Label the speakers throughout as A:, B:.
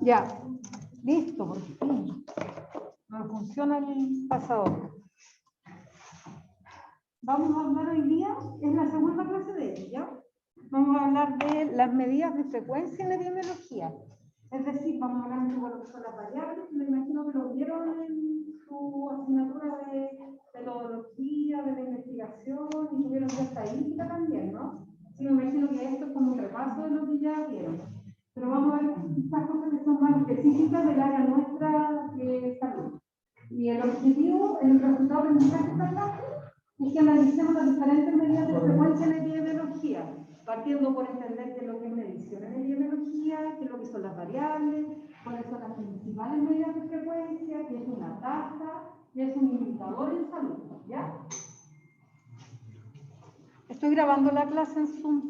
A: Ya, listo, por fin. No funciona el pasador. Vamos a hablar hoy día, es la segunda clase de ella. Vamos a hablar de las medidas de frecuencia en la epidemiología. Es decir, vamos a hablar de lo que son las variables, me imagino que lo vieron en su asignatura de metodología, de la investigación, y tuvieron de estadística también, ¿no? Sí, me imagino que esto es como un repaso de lo que ya vieron. Pero vamos a ver estas cosas que son más específicas del área nuestra de salud. Y el objetivo, el resultado de esta clase, es que analicemos las diferentes medidas de frecuencia en la epidemiología, partiendo por entender qué es lo que es medición en epidemiología, qué es lo que son las variables, cuáles son las principales medidas de frecuencia, qué es una tasa, qué es un indicador en salud, ¿ya? Estoy grabando la clase en Zoom.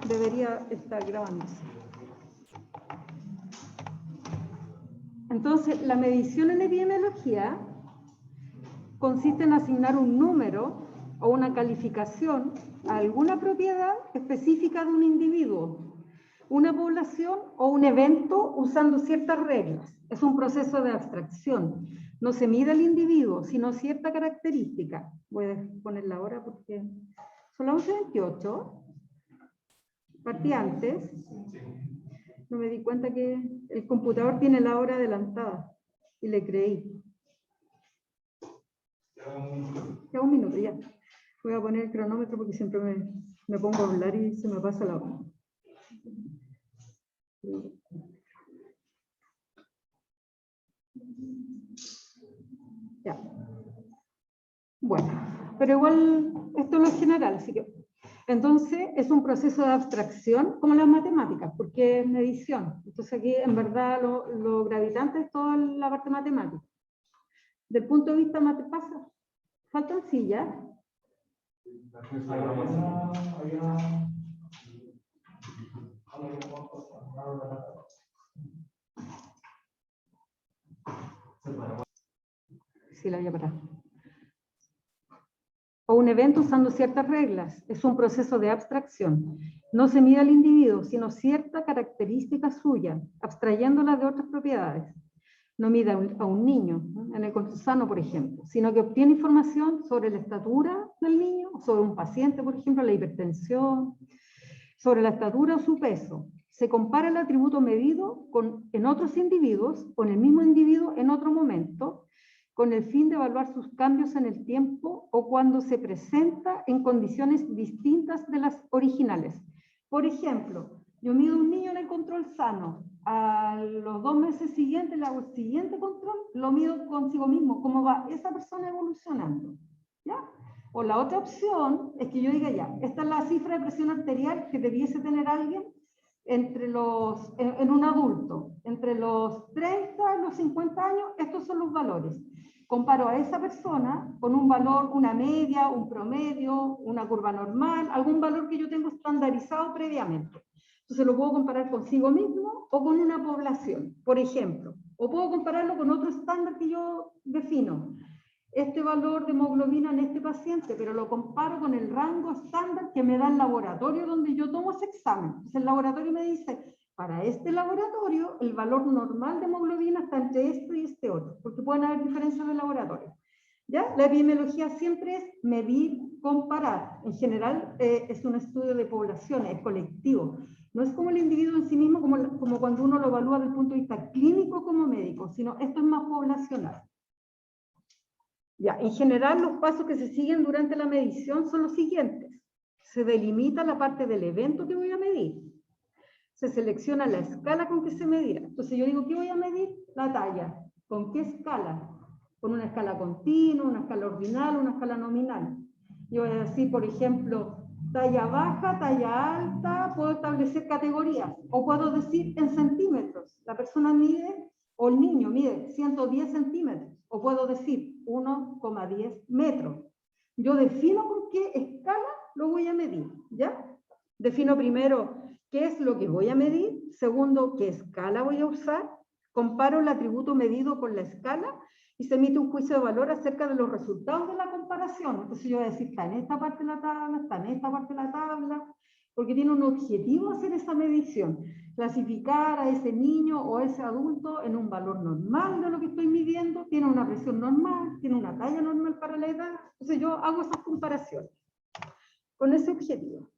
A: Debería estar grabándose. Entonces, la medición en epidemiología consiste en asignar un número o una calificación a alguna propiedad específica de un individuo, una población o un evento usando ciertas reglas. Es un proceso de abstracción. No se mide el individuo, sino cierta característica. Voy a ponerla ahora porque son las 11:28. Partí antes. No me di cuenta que el computador tiene la hora adelantada y le creí. Ya un minuto, ya. Voy a poner el cronómetro porque siempre me pongo a hablar y se me pasa la hora. Ya. Bueno, pero igual esto es lo general, así que... Entonces, es un proceso de abstracción como las matemáticas, porque es medición. Entonces aquí, en verdad, lo gravitante es toda la parte matemática. Del punto de vista matemático, ¿faltan sillas? Sí, la voy a parar. O un evento usando ciertas reglas. Es un proceso de abstracción. No se mide al individuo, sino cierta característica suya, abstrayéndola de otras propiedades. No mide a un niño, ¿no? En el contexto sano, por ejemplo, sino que obtiene información sobre la estatura del niño, sobre un paciente, por ejemplo, la hipertensión, sobre la estatura o su peso. Se compara el atributo medido en otros individuos, con el mismo individuo en otro momento, con el fin de evaluar sus cambios en el tiempo o cuando se presenta en condiciones distintas de las originales. Por ejemplo, yo mido un niño en el control sano, a los 2 meses siguientes le hago el siguiente control, lo mido consigo mismo, cómo va esa persona evolucionando, ¿ya? O la otra opción es que yo diga ya, esta es la cifra de presión arterial que debiese tener alguien en un adulto, entre los 30 y los 50 años, estos son los valores. Comparo a esa persona con un valor, una media, un promedio, una curva normal, algún valor que yo tengo estandarizado previamente. Entonces lo puedo comparar consigo mismo o con una población, por ejemplo. O puedo compararlo con otro estándar que yo defino. Este valor de hemoglobina en este paciente, pero lo comparo con el rango estándar que me da el laboratorio donde yo tomo ese examen. Entonces el laboratorio me dice, para este laboratorio, el valor normal de hemoglobina está entre este y este otro, porque pueden haber diferencias de laboratorio. ¿Ya? La epidemiología siempre es medir, comparar. En general es un estudio de poblaciones, es colectivo. No es como el individuo en sí mismo, como cuando uno lo evalúa desde el punto de vista clínico como médico, sino esto es más poblacional. Ya, en general los pasos que se siguen durante la medición son los siguientes. Se delimita la parte del evento que voy a medir. Se selecciona la escala con que se medirá. Entonces yo digo, ¿qué voy a medir? La talla. ¿Con qué escala? Con una escala continua, una escala ordinal, una escala nominal. Yo voy a decir, por ejemplo, talla baja, talla alta, puedo establecer categorías, o puedo decir en centímetros. La persona mide, o el niño mide 110 centímetros, o puedo decir 1,10 metros. Yo defino con qué escala lo voy a medir, ¿ya? Defino primero qué es lo que voy a medir, segundo, qué escala voy a usar, comparo el atributo medido con la escala y se emite un juicio de valor acerca de los resultados de la comparación. Entonces yo voy a decir, está en esta parte de la tabla, está en esta parte de la tabla, porque tiene un objetivo hacer esa medición, clasificar a ese niño o a ese adulto en un valor normal de lo que estoy midiendo, tiene una presión normal, tiene una talla normal para la edad. Entonces yo hago esas comparaciones con ese objetivo.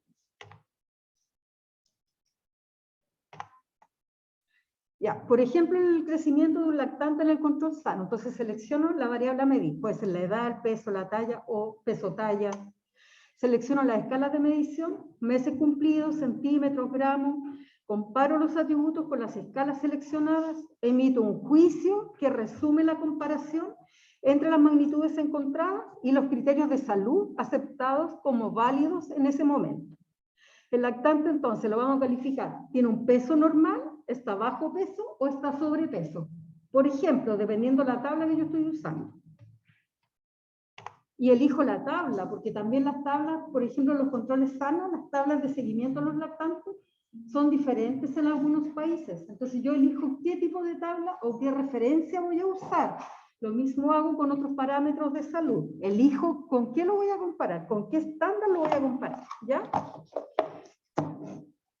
A: Ya, por ejemplo, el crecimiento de un lactante en el control sano. Entonces selecciono la variable a medir. Puede ser la edad, el peso, la talla o peso-talla. Selecciono las escalas de medición, meses cumplidos, centímetros, gramos. Comparo los atributos con las escalas seleccionadas. Emito un juicio que resume la comparación entre las magnitudes encontradas y los criterios de salud aceptados como válidos en ese momento. El lactante, entonces, lo vamos a calificar. ¿Tiene un peso normal? ¿Está bajo peso o está sobrepeso? Por ejemplo, dependiendo de la tabla que yo estoy usando. Y elijo la tabla, porque también las tablas, por ejemplo, los controles sanos, las tablas de seguimiento de los lactantes, son diferentes en algunos países. Entonces yo elijo qué tipo de tabla o qué referencia voy a usar. Lo mismo hago con otros parámetros de salud. Elijo con qué lo voy a comparar, con qué estándar lo voy a comparar, ¿ya?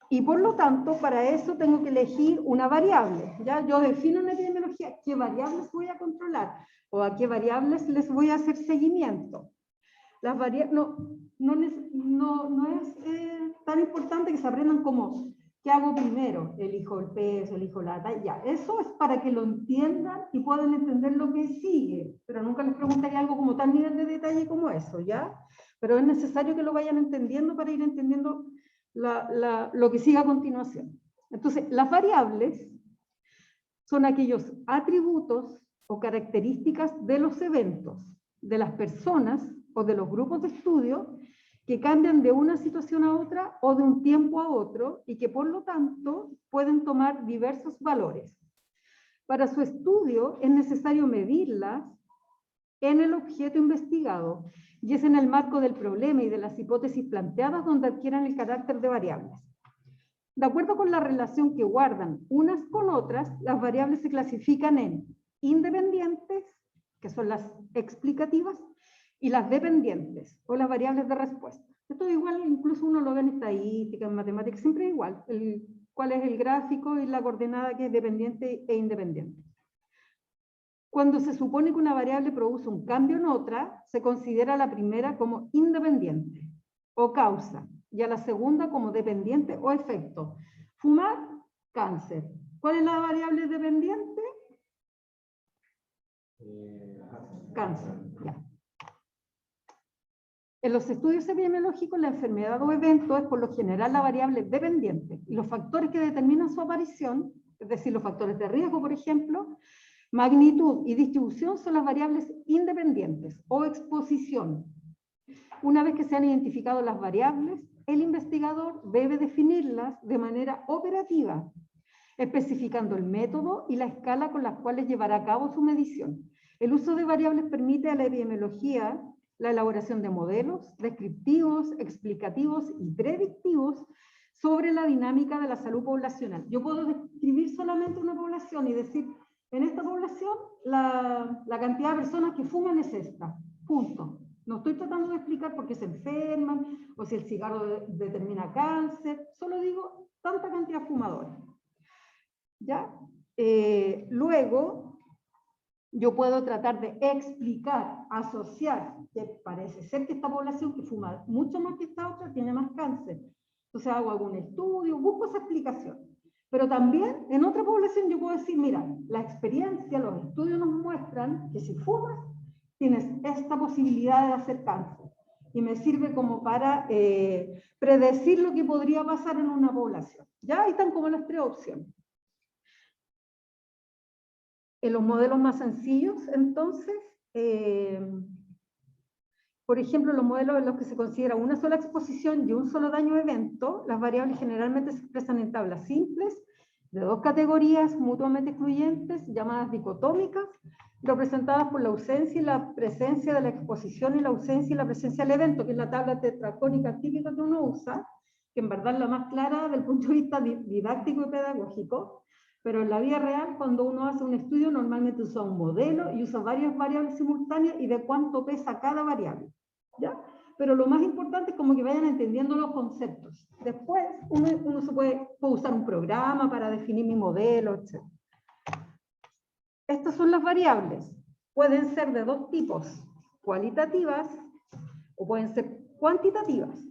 A: Y por lo tanto, para eso tengo que elegir una variable, ¿ya? Yo defino en epidemiología qué variables voy a controlar o a qué variables les voy a hacer seguimiento. Las variables no es tan importante que se aprendan como ¿qué hago primero? Elijo el peso, elijo la talla. Eso es para que lo entiendan y puedan entender lo que sigue, pero nunca les preguntaría algo como tal nivel de detalle como eso, ¿ya? Pero es necesario que lo vayan entendiendo para ir entendiendo lo que sigue a continuación. Entonces, las variables son aquellos atributos o características de los eventos, de las personas o de los grupos de estudio que cambian de una situación a otra o de un tiempo a otro y que por lo tanto pueden tomar diversos valores. Para su estudio es necesario medirlas en el objeto investigado y es en el marco del problema y de las hipótesis planteadas donde adquieran el carácter de variables. De acuerdo con la relación que guardan unas con otras, las variables se clasifican en independientes, que son las explicativas, y las dependientes, o las variables de respuesta. Esto es igual, incluso uno lo ve en estadística, en matemáticas, siempre es igual, cuál es el gráfico y la coordenada que es dependiente e independiente. Cuando se supone que una variable produce un cambio en otra, se considera la primera como independiente o causa, y a la segunda como dependiente o efecto. Fumar, cáncer. ¿Cuál es la variable dependiente? Cáncer. Ya. En los estudios epidemiológicos, la enfermedad o evento es por lo general la variable dependiente, y los factores que determinan su aparición, es decir, los factores de riesgo, por ejemplo, magnitud y distribución son las variables independientes o exposición. Una vez que se han identificado las variables, el investigador debe definirlas de manera operativa, especificando el método y la escala con las cuales llevará a cabo su medición. El uso de variables permite a la epidemiología la elaboración de modelos descriptivos, explicativos y predictivos sobre la dinámica de la salud poblacional. Yo puedo describir solamente una población y decir, en esta población la cantidad de personas que fuman es esta, punto. No estoy tratando de explicar por qué se enferman o si el cigarro determina cáncer, solo digo tanta cantidad de fumadores. ¿Ya? Luego, yo puedo tratar de explicar, asociar, que parece ser que esta población que fuma mucho más que esta otra tiene más cáncer. Entonces hago algún estudio, busco esa explicación. Pero también en otra población yo puedo decir, mira, la experiencia, los estudios nos muestran que si fumas, tienes esta posibilidad de hacer cáncer. Y me sirve como para predecir lo que podría pasar en una población. Ya ahí están como las tres opciones. En los modelos más sencillos, entonces, por ejemplo, los modelos en los que se considera una sola exposición y un solo daño o evento, las variables generalmente se expresan en tablas simples, de dos categorías mutuamente excluyentes, llamadas dicotómicas, representadas por la ausencia y la presencia de la exposición y la ausencia y la presencia del evento, que es la tabla tetracónica típica que uno usa, que en verdad es la más clara desde el punto de vista didáctico y pedagógico, pero en la vida real, cuando uno hace un estudio, normalmente usa un modelo y usa varias variables simultáneas y de cuánto pesa cada variable, ¿ya? Pero lo más importante es como que vayan entendiendo los conceptos. Después, uno se puede usar un programa para definir mi modelo, etc. Estas son las variables. Pueden ser de dos tipos, cualitativas o pueden ser cuantitativas.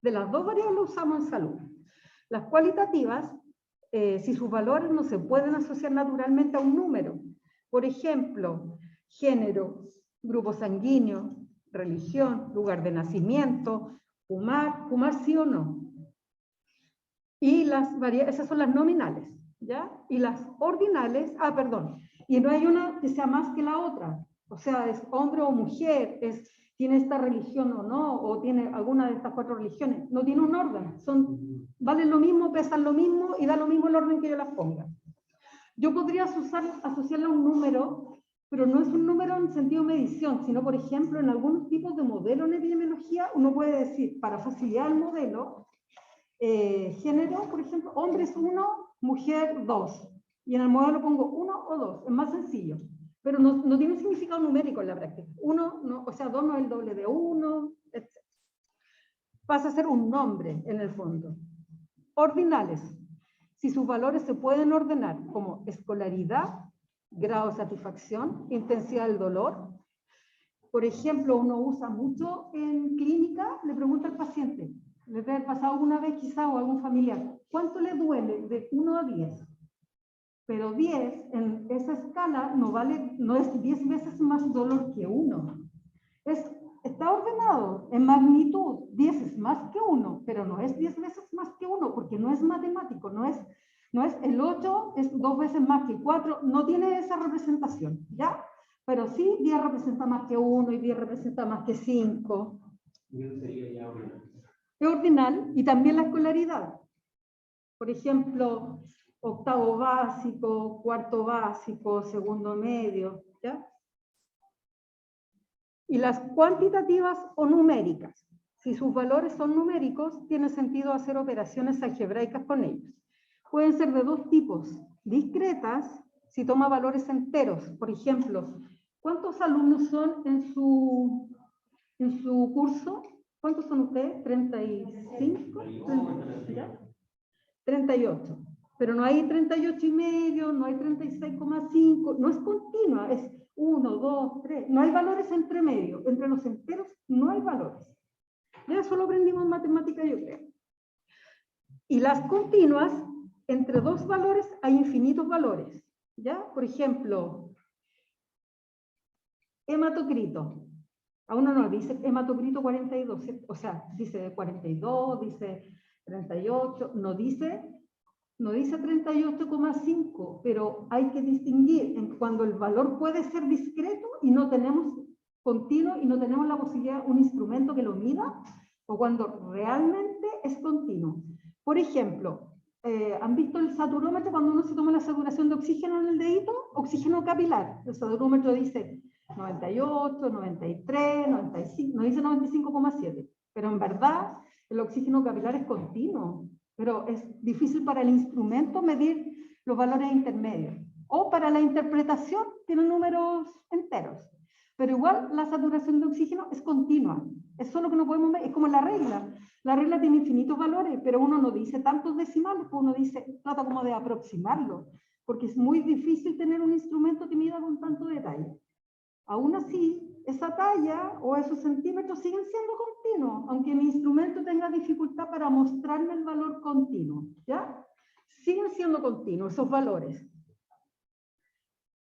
A: De las dos variables usamos en salud. Las cualitativas, si sus valores no se pueden asociar naturalmente a un número. Por ejemplo, género, grupo sanguíneo, religión, lugar de nacimiento, fumar sí o no. Y esas son las nominales, ¿ya? Y las ordinales, y no hay una que sea más que la otra. O sea, es hombre o mujer, tiene esta religión o no, o tiene alguna de estas cuatro religiones. No tiene un orden, valen lo mismo, pesan lo mismo y da lo mismo el orden que yo las ponga. Yo podría asociarla a un número, pero no es un número en sentido medición, sino, por ejemplo, en algunos tipos de modelos en epidemiología, uno puede decir, para facilitar el modelo, género, por ejemplo, hombres 1, mujer 2. Y en el modelo pongo 1 o 2, es más sencillo. Pero no tiene significado numérico en la práctica. 2 no es el doble de 1, etc. Pasa a ser un nombre en el fondo. Ordinales. Si sus valores se pueden ordenar como escolaridad, grado de satisfacción, intensidad del dolor. Por ejemplo, uno usa mucho en clínica, le pregunta al paciente, le debe haber pasado alguna vez quizá o a algún familiar, ¿cuánto le duele de 1 a 10? Pero 10 en esa escala no es 10 veces más dolor que 1. Está ordenado en magnitud, 10 es más que 1, pero no es 10 veces más que 1, porque no es matemático, no es el 8 es 2 veces más que 4, no tiene esa representación, ¿ya? Pero sí, 10 representa más que 1 y 10 representa más que 5. Es ordinal, y también la escolaridad. Por ejemplo, octavo básico, cuarto básico, segundo medio, ¿ya? Y las cuantitativas o numéricas. Si sus valores son numéricos, tiene sentido hacer operaciones algebraicas con ellos. Pueden ser de dos tipos. Discretas, si toma valores enteros. Por ejemplo, ¿cuántos alumnos son en su curso? ¿Cuántos son ustedes? ¿35? ¿Ya? 38. Pero no hay 38 y medio, no hay 36,5, no es continua, es 1, 2, 3, no hay valores entre medio, entre los enteros no hay valores. Ya eso lo aprendimos en matemática, yo creo. Y las continuas, entre dos valores hay infinitos valores, ¿ya? Por ejemplo, hematocrito. A uno no dice hematocrito 42, ¿cierto? O sea, dice 42, dice 38, no dice 38,5, pero hay que distinguir en cuando el valor puede ser discreto y no tenemos continuo y no tenemos la posibilidad, un instrumento que lo mida, o cuando realmente es continuo. Por ejemplo, ¿han visto el saturómetro cuando uno se toma la saturación de oxígeno en el dedito? Oxígeno capilar. El saturómetro dice 98, 93, 95, no dice 95,7, pero en verdad el oxígeno capilar es continuo. Pero es difícil para el instrumento medir los valores intermedios. O para la interpretación tienen números enteros. Pero igual la saturación de oxígeno es continua. Es solo que no podemos medir, es como la regla. La regla tiene infinitos valores, pero uno no dice tantos decimales, pues uno trata como de aproximarlo, porque es muy difícil tener un instrumento que mida con tanto detalle. Aún así, esa talla o esos centímetros siguen siendo continuos, aunque mi instrumento tenga dificultad para mostrarme el valor continuo, ¿ya? Siguen siendo continuos esos valores.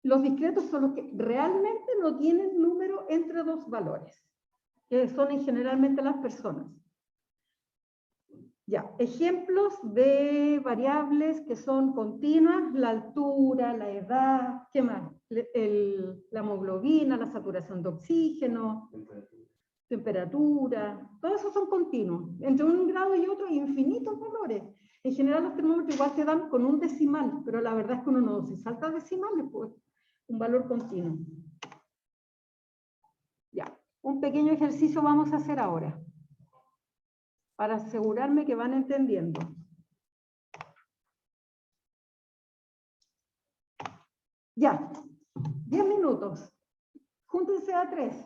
A: Los discretos son los que realmente no tienen número entre dos valores, que son generalmente las personas. Ya, ejemplos de variables que son continuas: la altura, la edad, ¿qué más? la hemoglobina, la saturación de oxígeno, temperatura, todo eso son continuos. Entre un grado y otro hay infinitos valores. En general los termómetros igual te dan con un decimal, pero la verdad es que uno no se salta decimales, pues un valor continuo. Ya, un pequeño ejercicio vamos a hacer ahora, para asegurarme que van entendiendo. Ya, 10 minutos. Júntense a 3.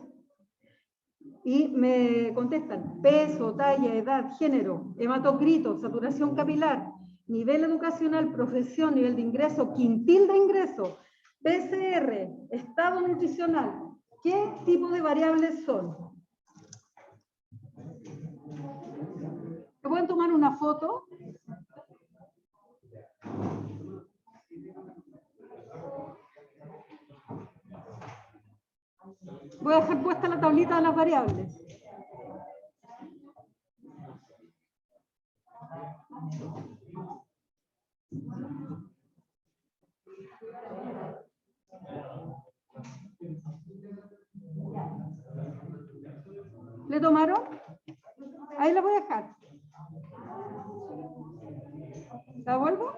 A: Y me contestan peso, talla, edad, género, hematocrito, saturación capilar, nivel educacional, profesión, nivel de ingreso, quintil de ingreso, PCR, estado nutricional. ¿Qué tipo de variables son? ¿Me pueden tomar una foto? Voy a dejar puesta la tablita de las variables. ¿Le tomaron? Ahí la voy a dejar. ¿La vuelvo?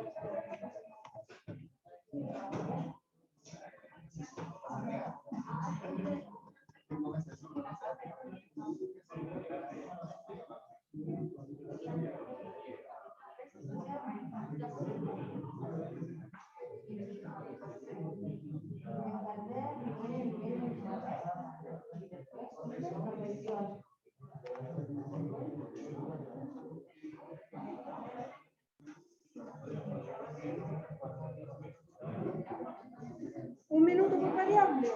A: Un minuto por variable.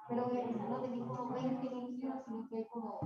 B: Pero no te dijo 20 minutos, sino que como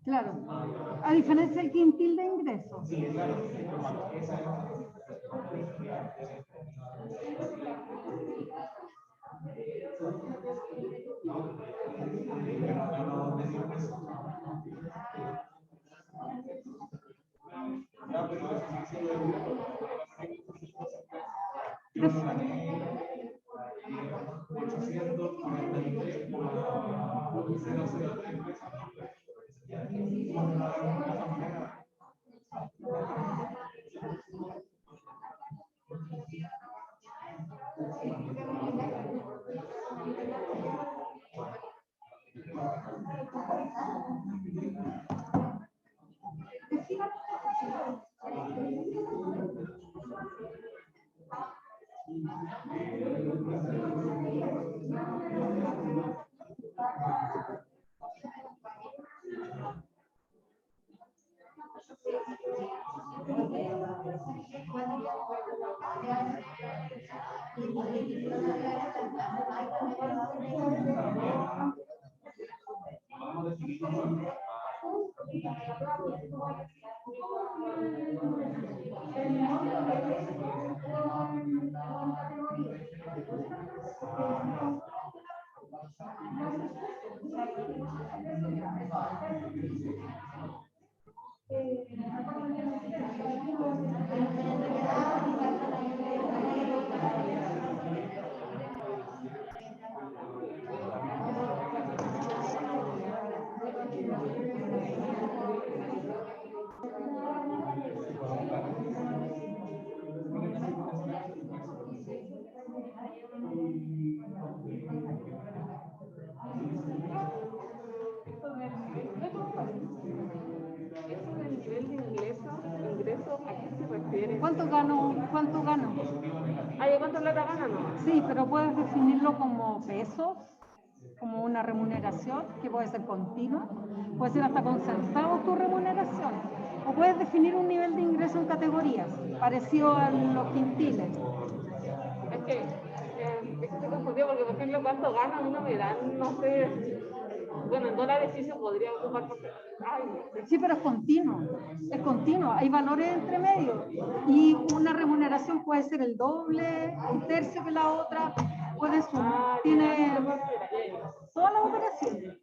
A: Claro, a diferencia del quintil de ingresos. ¿Cuánto gano? ¿Cuánto gano?
C: ¿Cuánto plata ganan?
A: Sí, pero puedes definirlo como pesos, como una remuneración que puede ser continua, puede ser hasta con centavos tu remuneración, o puedes definir un nivel de ingreso en categorías, parecido a los quintiles.
C: Es que estoy confundida porque, por ejemplo, cuánto gano a mí no me dan, no sé. Bueno, en dólares sí se podría ocupar porque...
A: Sí, pero es continuo, hay valores entre medio y una remuneración puede ser el doble, un tercio que la otra, puede sumar, tiene todas las operaciones.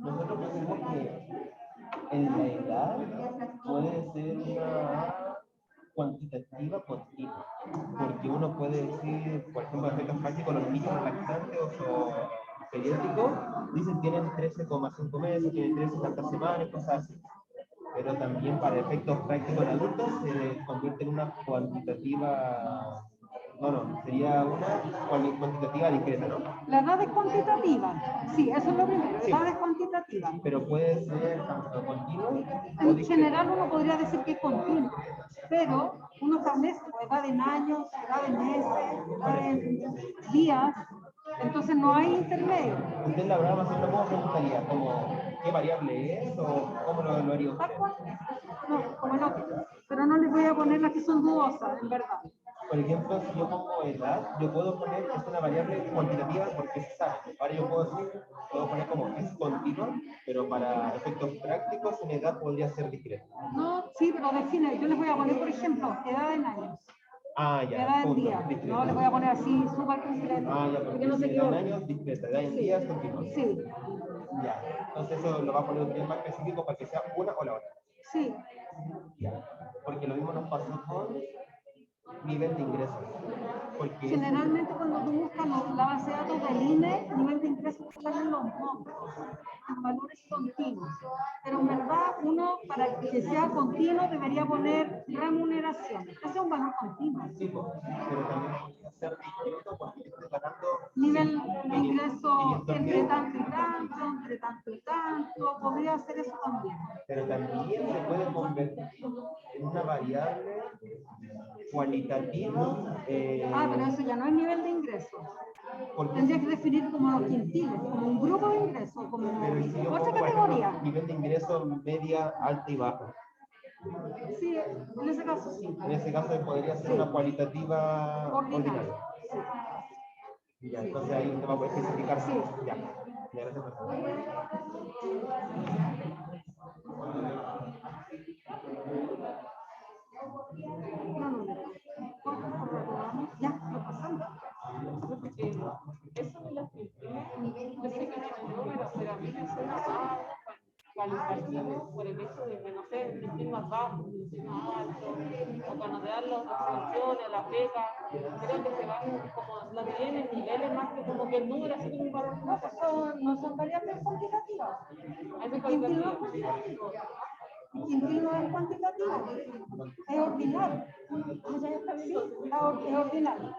D: Nosotros pensamos que en la edad puede ser una cuantitativa continua, porque uno puede decir, por ejemplo, efectos prácticos, los niños lactantes o pediátricos dicen tienen 13,5 meses, tienen 13 tantas semanas, cosas así. Pero también para efectos prácticos en adultos se convierte en una cuantitativa, sería una cuantitativa discreta, ¿no?
A: La edad es cuantitativa. Sí, eso es lo primero.
D: Sí.
A: La edad es cuantitativa.
D: Pero puede ser tanto continuo o
A: En
D: discreto.
A: general uno podría decir que es continuo, pero uno establece edad en años, edad en meses, edad en días, entonces no hay intermedio.
D: Usted la verdad más o menos cómo preguntaría, como qué variable es o cómo lo haría usted.
A: Tal cual. No, como el otro. Pero no les voy a poner las que son dudosas, en verdad.
D: Por ejemplo, si yo pongo edad, yo puedo poner que es una variable cuantitativa porque se sabe. Ahora yo puedo poner como es continua, pero para efectos prácticos en edad podría ser discreta.
A: No, sí, pero define. Yo les voy a poner, por ejemplo, edad en años.
D: Ah, ya.
A: Edad en
D: punto,
A: días.
D: discreta.
A: No les voy a poner así súper concreto.
D: Ah, ya,
A: porque no se
D: edad en
A: equivoquen.
D: años, discreta, edad en días, continua.
A: Sí,
D: Ya. Entonces eso lo va a poner un bien más específico para que sea una o la otra.
A: sí.
D: Ya. Porque lo mismo nos pasó con nivel de ingresos. Porque
A: Generalmente cuando tú buscas la base de datos del INE, nivel de ingresos te salen los montos, los valores continuos. Pero en verdad uno, para que sea continuo, debería poner remuneración. Ese es un valor continuo.
D: sí, pero también podría ser discreto porque estoy ganando
A: Nivel de ingreso
D: 500.000.
A: entre tanto y tanto, entre tanto y tanto, podría hacer eso también.
D: Pero también se puede convertir en una variable cualitativa.
A: Pero eso ya no es nivel de ingreso.
D: Porque
A: Tendría que definir como los quintiles, como un grupo de ingresos, como
D: pero si yo
A: otra
D: pongo, por
A: categoría.
D: ejemplo, nivel de ingreso media, alta y baja.
A: Sí, en ese caso sí.
D: En ese caso podría ser una cualitativa ordinaria.
A: Sí.
D: Ya, entonces ahí usted va a poder especificar.
A: Sí.
D: Ya. Ya, gracias.
A: Ya, lo pasamos.
C: Eso de las filtras, yo sé que tiene números, pero a mí me suena más cualitativo por el hecho de que, no sé, el filtro más bajo, el filtro más alto, o cuando te dan las extensiones, las becas, creo que se van como, lo tienen en niveles más que como que el número así como un valor.
A: No son variables cuantitativas.
C: Eso es
A: Quintil no es
C: cualitativo.
A: cuantitativo. Quintil no es cuantitativo. Es ordinario. Sí, es ordinario.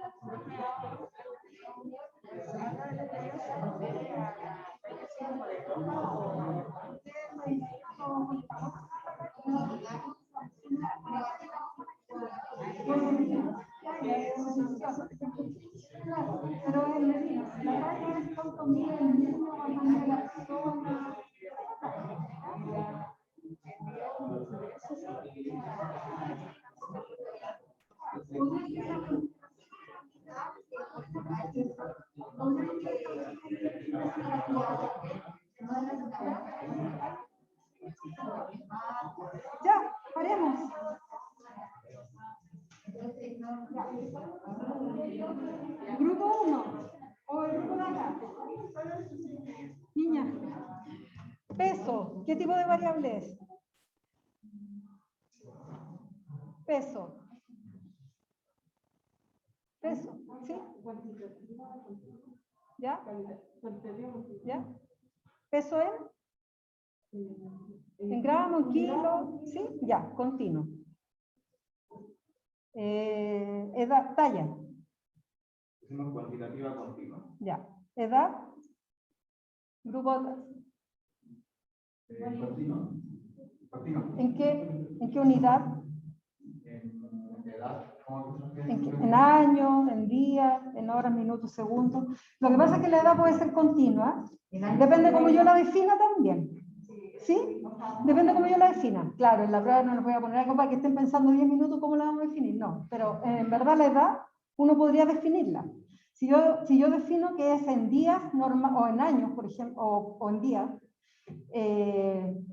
A: Pero en la verdad es cuánto mide el niño, cuánto mide la persona. Ya, paremos. Grupo 1 o el grupo de acá. Niña, peso, ¿qué tipo de variable es? Peso. Peso, ¿sí? ¿Ya? ¿Ya? ¿Peso en gramos, en kilo? ¿Sí? Ya, continuo. Edad, talla.
D: Es una cuantitativa continua.
A: Ya. Edad. Grupo.
D: Continua.
A: ¿En qué unidad?
D: En edad.
A: En años, en días, en horas, minutos, segundos. Lo que pasa es que la edad puede ser continua. Depende cómo yo la defina también. ¿Sí? Depende cómo yo la defina. Claro, en la prueba no les voy a poner algo para que estén pensando 10 minutos cómo la vamos a definir. No, pero en verdad la edad uno podría definirla. Si yo defino que es en días o en años, por ejemplo, o en días,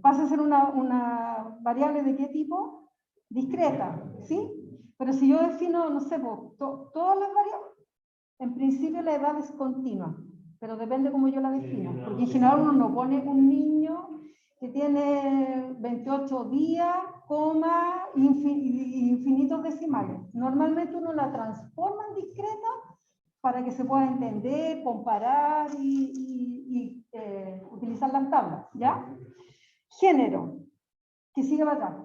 A: pasa a ser una variable de qué tipo? Discreta, ¿sí? Pero si yo defino, no sé, todas las variables, en principio la edad es continua, pero depende cómo yo la defino, porque en general uno no pone un niño que tiene 28 días, coma, infinitos decimales. Normalmente uno la transforma en discreta para que se pueda entender, comparar y utilizar las tablas, ¿ya? Género, que sigue para atrás.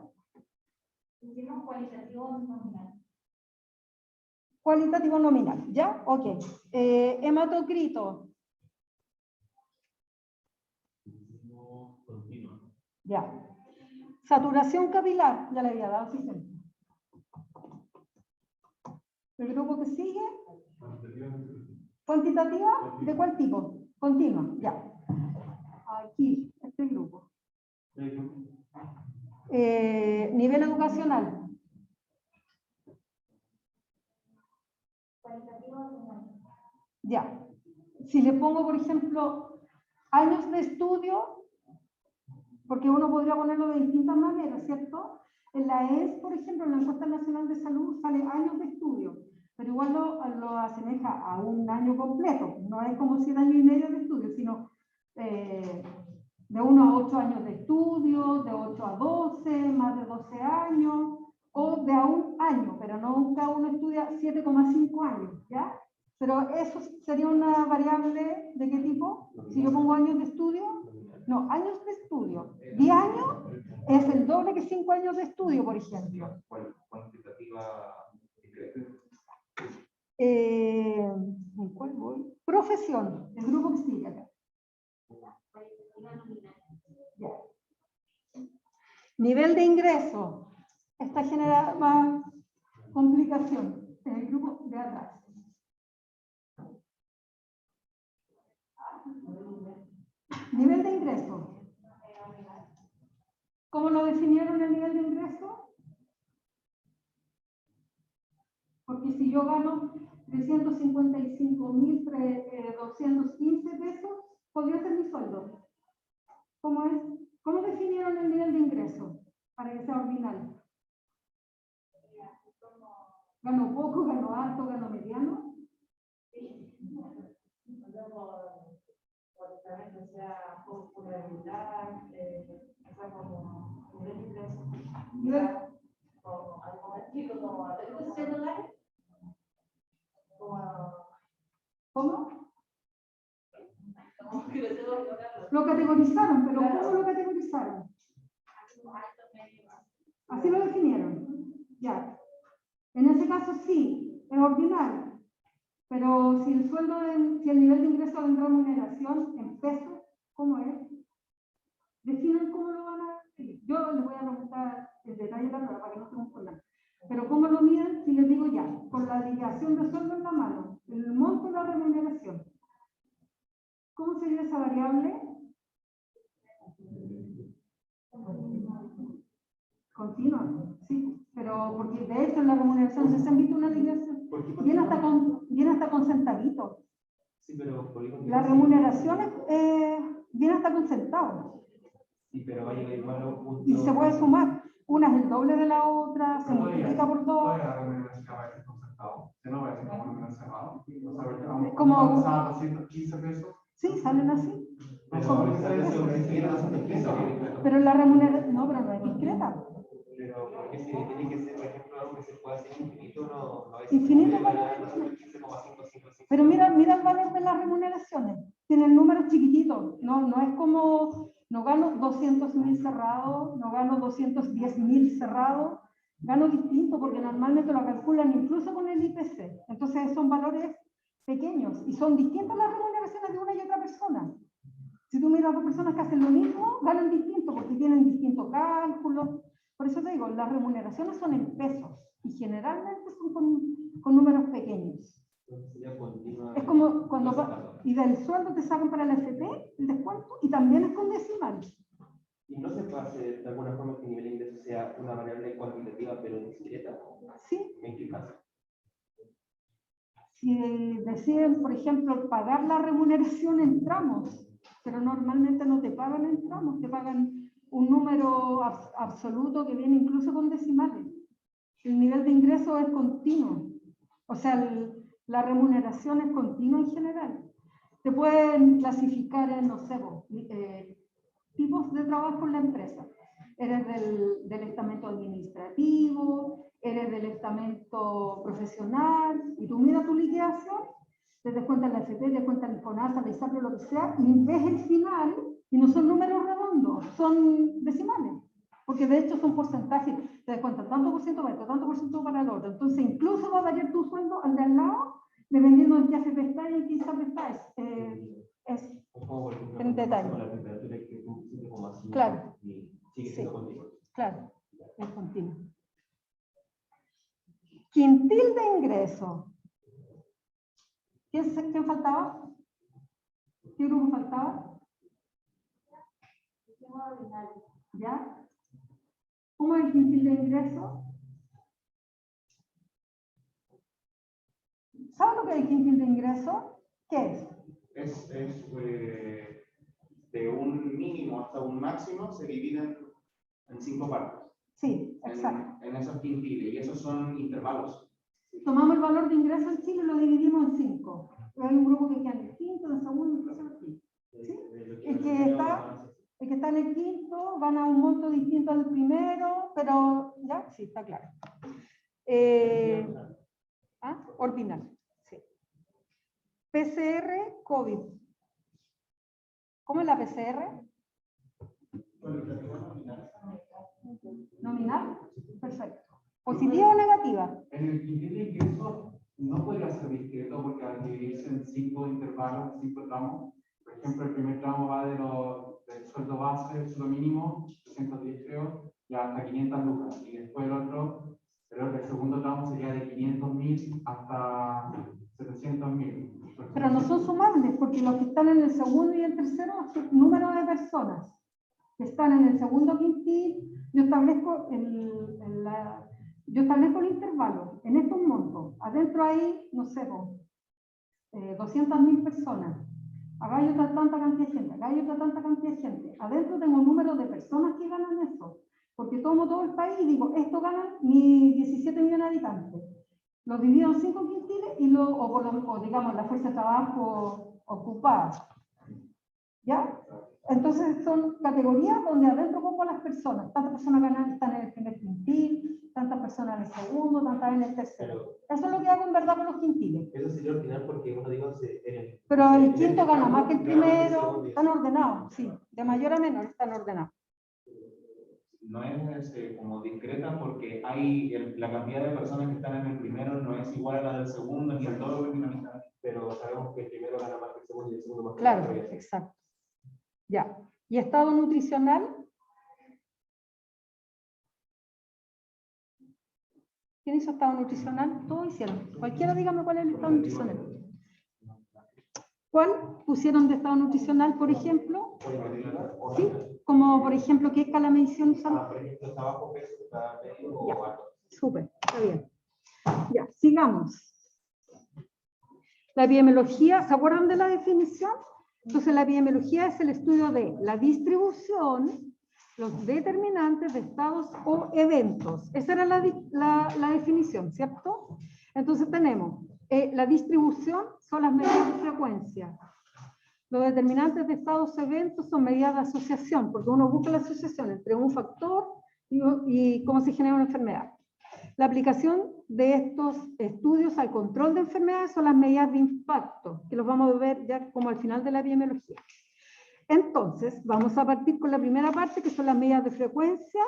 B: Hicimos cualitativo nominal.
A: Cualitativo nominal, ¿ya? Ok. Hematocrito. Ya. Saturación capilar, ya le había dado oxígeno. El grupo que sigue. ¿Cuantitativa? ¿De cuál tipo? Continua, ya. Aquí, este grupo. Nivel educacional. Ya. Si le pongo, por ejemplo, años de estudio, porque uno podría ponerlo de distintas maneras, ¿cierto? En la ES, por ejemplo, en la Encuesta Nacional de Salud, sale años de estudio, pero igual lo asemeja a un año completo. No es como 7 años y medio de estudio, sino de 1 a 8 años de estudio, de 8 a 12, más de 12 años, o de a un año, pero no nunca uno estudia 7,5 años, ¿ya? Pero eso sería una variable ¿de qué tipo? Si yo pongo años de estudio, no, años de estudio. 10 años es el doble que 5 años de estudio, por ejemplo.
D: Cuantitativa discreta.
A: ¿En cuál voy? Profesión, el grupo que sigue acá. Ya. Nivel de ingreso. Esta genera más complicación en el grupo de atrás. Nivel de ingreso. ¿Cómo lo definieron el nivel de ingreso? Porque si yo gano 355.215 pesos, podría ser mi sueldo. ¿Cómo es? ¿Cómo definieron el nivel de ingreso? Para que sea ordinal. ¿Gano poco, gano alto, gano mediano? ¿Cómo? Lo categorizaron, pero ¿cómo lo categorizaron? Así lo definieron. Ya. En ese caso sí, es ordinario. Pero si el sueldo, si el nivel de ingreso de remuneración en pesos, ¿cómo es? Definen cómo lo van a decir. Yo les voy a preguntar el detalle para que no se confundan. Pero ¿cómo lo miden? Si les digo ya, con la liquidación de sueldo en la mano, el monto de la remuneración. ¿Cómo sería esa variable? Continua, sí, pero porque de hecho en la remuneración se han visto una liquidación. Viene hasta con centavitos.
D: Sí, pero
A: La remuneración viene hasta con centavos.
D: Sí, pero va a llegar igual a un punto.
A: Y se puede sumar. Una es el doble de la otra, se multiplica por 2. Es como
E: 215 pesos.
A: Sí, salen así.
D: Pero
A: la remuneración, no, pero no es discreta.
D: Pero porque si tiene que ser, por ejemplo, algo que se pueda hacer infinito, no es
A: Infinito
D: posible,
A: para
D: no
A: la
D: es 15,555.
A: Pero mira el valor de las remuneraciones. Tienen números chiquititos. No es como, no gano 200.000 cerrados, no gano 210.000 cerrados. Gano distinto porque normalmente lo calculan incluso con el IPC. Entonces son valores pequeños y son distintas las remuneraciones de una y otra persona. Si tú miras a dos personas que hacen lo mismo, ganan distinto porque tienen distintos cálculos. Por eso te digo, las remuneraciones son en pesos y generalmente son con números pequeños. Es como cuando y del sueldo te sacan para el FP, el descuento, y también es con decimales.
D: ¿Y no se puede hacer de alguna forma que el nivel de ingreso sea una variable cuantitativa pero discreta?
A: Sí.
D: ¿En qué caso?
A: Si deciden, por ejemplo, pagar la remuneración en tramos, pero normalmente no te pagan en tramos, te pagan un número absoluto que viene incluso con decimales. El nivel de ingreso es continuo, o sea, la remuneración es continua en general. Te pueden clasificar en, no sé, tipos de trabajo en la empresa. Eres del estamento administrativo, eres del estamento profesional, y tú miras tu liquidación, te descuentan la FP, te descuentan el FONASA, el ISAPRE, lo que sea, y ves el final, y no son números redondos, son decimales, porque de hecho son porcentajes, te descuentan tanto por ciento para esto, tanto por ciento para el otro, entonces incluso va a variar tu sueldo al de al lado, dependiendo en qué AFP está y en qué ISAPRE está, es en detalle. Claro, sí, claro, es continuo. Quintil de ingreso. ¿Quién faltaba? ¿Qué grupo faltaba? ¿Ya? ¿Cómo es el quintil de ingreso? ¿Saben lo que es el quintil de ingreso? ¿Qué es?
E: Es de un mínimo hasta un máximo, se dividen en 5 partes.
A: Sí, exacto.
E: En esos quintiles, y esos son intervalos.
A: Tomamos el valor de ingreso en Chile y lo dividimos en 5. Hay un grupo que queda en el quinto, en el segundo, en el tercero, ¿sí? El que está en el quinto gana un monto distinto al primero, pero ya, sí, está claro. Ordinal, sí. PCR, COVID. ¿Cómo es la PCR? ¿Nominal? Perfecto. ¿Positiva o negativa?
F: En el quintil de ingreso no podría ser discreto porque al dividirse en 5 intervalos, 5 tramos, por ejemplo, el primer tramo va del sueldo base, el sueldo mínimo, 310 creo, y hasta 500 lucas, y después el segundo tramo sería de 500.000 hasta 700.000.
A: Pero no son sumables, porque los que están en el segundo y el tercero son número de personas que están en el segundo quintil. Yo establezco el intervalo en estos montos. Adentro hay, no sé, 200.000 personas. Acá hay otra tanta cantidad de gente. Acá hay otra tanta cantidad de gente. Adentro tengo un número de personas que ganan eso. Porque tomo todo el país y digo, esto ganan mis 17 millones de habitantes. Los divido en 5 quintiles y digamos, la fuerza de trabajo ocupada. ¿Ya? Entonces son categorías donde adentro pongo a las personas. Tantas personas ganan, están en el primer quintil, tantas personas en el segundo, tantas en el tercero. Eso es lo que hago en verdad con los quintiles.
D: Eso sería ordinal porque uno digo
A: pero el quinto gana más que el primero, están ordenados, sí, de mayor a menor están ordenados.
E: No es como discreta porque hay la cantidad de personas que están en el primero no es igual a la del segundo ni el doble ni la mitad.
D: Pero sabemos que el primero gana más que el segundo y el segundo más que
A: Claro,
D: el tercero.
A: exacto. Ya. ¿Y estado nutricional? ¿Quién hizo estado nutricional? Todos hicieron. Cualquiera dígame cuál es el estado nutricional. ¿Cuál pusieron de estado nutricional, por ejemplo? ¿Sí? Como, por ejemplo, ¿qué escala medición usaron?
D: Por ejemplo, está bajo peso, está medio
A: Ya,
D: o alto.
A: súper, está bien. Ya, sigamos. La epidemiología, ¿se acuerdan de la definición? Entonces, la epidemiología es el estudio de la distribución, los determinantes de estados o eventos. Esa era la definición, ¿cierto? Entonces, tenemos la distribución, son las medidas de frecuencia. Los determinantes de estados o eventos son medidas de asociación, porque uno busca la asociación entre un factor y cómo se genera una enfermedad. La aplicación de estos estudios al control de enfermedades son las medidas de impacto, que los vamos a ver ya como al final de la epidemiología. Entonces, vamos a partir con la primera parte, que son las medidas de frecuencia.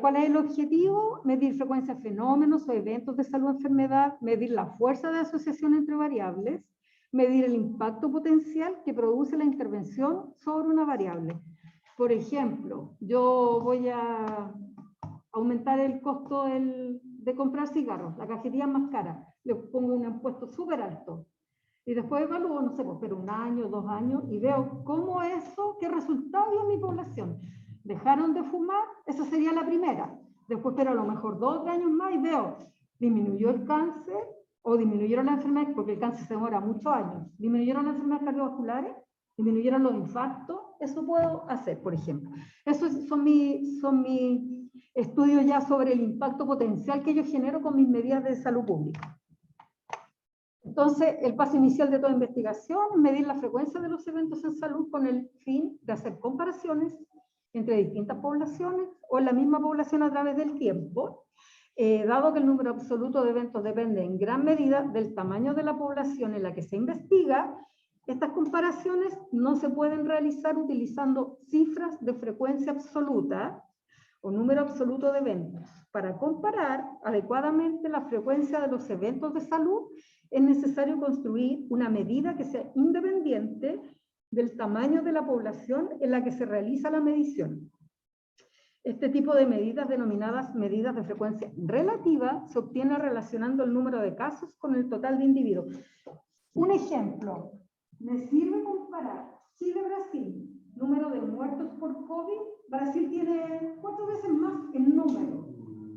A: ¿Cuál es el objetivo? Medir frecuencia de fenómenos o eventos de salud o enfermedad, medir la fuerza de asociación entre variables, medir el impacto potencial que produce la intervención sobre una variable. Por ejemplo, yo voy a aumentar el costo de comprar cigarros, la cajetilla es más cara, le pongo un impuesto súper alto. Y después evalúo, no sé, pues, pero 1 año, 2 años, y veo cómo eso, qué resultado dio en mi población. Dejaron de fumar, esa sería la primera. Después, pero a lo mejor 2 o 3 años más y veo, disminuyó el cáncer o disminuyeron las enfermedades, porque el cáncer se demora muchos años. Disminuyeron las enfermedades cardiovasculares, disminuyeron los infartos, eso puedo hacer, por ejemplo. Esos son mis estudios ya sobre el impacto potencial que yo genero con mis medidas de salud pública. Entonces, el paso inicial de toda investigación es medir la frecuencia de los eventos en salud con el fin de hacer comparaciones entre distintas poblaciones o en la misma población a través del tiempo, dado que el número absoluto de eventos depende en gran medida del tamaño de la población en la que se investiga. Estas comparaciones no se pueden realizar utilizando cifras de frecuencia absoluta o número absoluto de eventos. Para comparar adecuadamente la frecuencia de los eventos de salud, es necesario construir una medida que sea independiente del tamaño de la población en la que se realiza la medición. Este tipo de medidas, denominadas medidas de frecuencia relativa, se obtiene relacionando el número de casos con el total de individuos. Un ejemplo, me sirve comparar Chile-Brasil, número de muertos por COVID. Brasil tiene 4 veces más en número.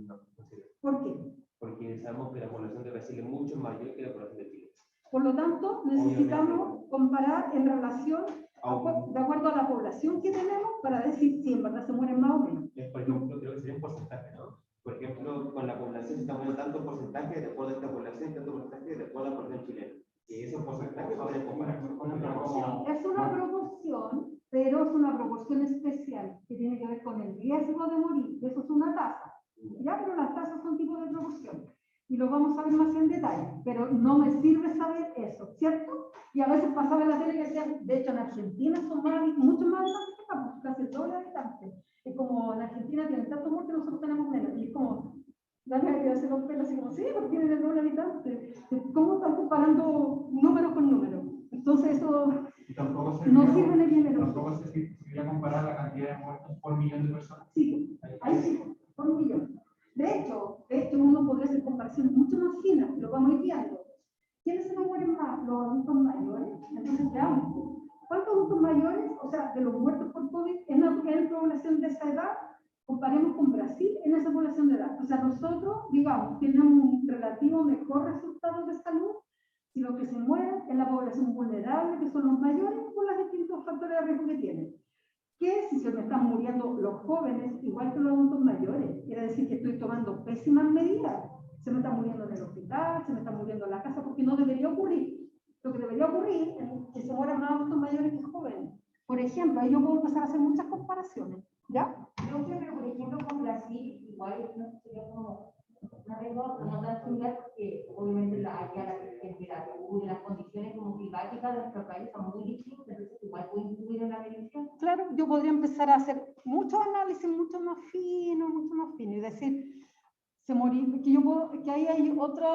D: No, no sirve.
A: ¿Por qué?
D: Porque sabemos que la población de Brasil es mucho mayor que la población de Chile.
A: Por lo tanto, necesitamos comparar en relación, de acuerdo a la población que tenemos, para decir si en verdad se mueren más o menos.
D: Por ejemplo, creo que sería un porcentaje, ¿no? Por ejemplo, con la población se está muriendo tanto porcentaje de acuerdo a esta población, tanto porcentaje de acuerdo a la población chilena. Y esos porcentajes se van a comparar con una proporción.
A: Es una proporción, pero es una proporción especial que tiene que ver con el riesgo de morir. Eso es una tasa. Ya, pero las tasas son tipos de proporción. Y lo vamos a ver más en detalle. Pero no me sirve saber eso, ¿cierto? Y a veces pasaba en la tele que decían, de hecho en Argentina son mucho más habitantes que acá, casi el doble de habitantes. Es como en Argentina tienen tantos muertos, nosotros tenemos menos. Y es como, dale a quedarse los pelos así como, sí, porque tienen el doble de habitantes. ¿Cómo están comparando número con número? Entonces eso no sirve en el género.
F: Tampoco se podría comparar la cantidad de muertos por millón de personas.
A: Sí, ahí sí, por un millón. De hecho, uno podría hacer comparaciones mucho más finas, lo vamos a ir viendo. ¿Quiénes se nos mueren más? Los adultos mayores. Entonces veamos, ¿cuántos adultos mayores, o sea, de los muertos por COVID en la población de esa edad, comparemos con Brasil en esa población de edad? O sea, nosotros, digamos, tenemos un relativo mejor resultado de salud si los que se mueren es la población vulnerable, que son los mayores, por los distintos factores de riesgo que tienen. ¿Qué si se me están muriendo los jóvenes igual que los adultos mayores? Quiere decir que estoy tomando pésimas medidas. Se me están muriendo en el hospital, se me están muriendo en la casa, porque no debería ocurrir. Lo que debería ocurrir es que se mueran más adultos mayores que jóvenes. Por ejemplo, ahí yo puedo empezar a hacer muchas comparaciones. ¿Ya?
B: Yo creo que, por ejemplo, con Brasil, igual sería como una regla no tan similar, porque obviamente allá la temperatura, las condiciones como climáticas de nuestro país son muy distintas, entonces igual puede influir en la medición.
A: Claro, yo podría empezar a hacer muchos análisis mucho más finos, y decir, que ahí hay otra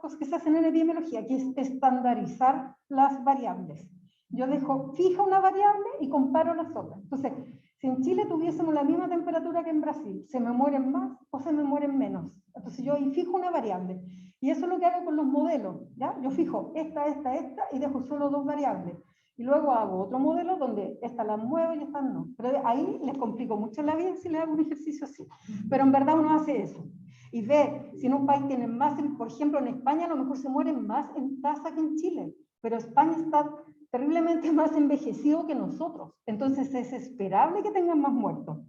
A: cosa que se hacen en epidemiología, que es estandarizar las variables. Yo dejo fija una variable y comparo las otras. Entonces, si en Chile tuviésemos la misma temperatura que en Brasil, ¿se me mueren más o se me mueren menos? Entonces yo ahí fijo una variable. Y eso es lo que hago con los modelos, ¿ya? Yo fijo esta, y dejo solo 2 variables. Y luego hago otro modelo donde estas las muevo y estas no. Pero ahí les complico mucho la vida si les hago un ejercicio así. Pero en verdad uno hace eso. Y ve, si en un país tienen más, por ejemplo en España a lo mejor se mueren más en tasa que en Chile. Pero España está terriblemente más envejecido que nosotros. Entonces es esperable que tengan más muertos.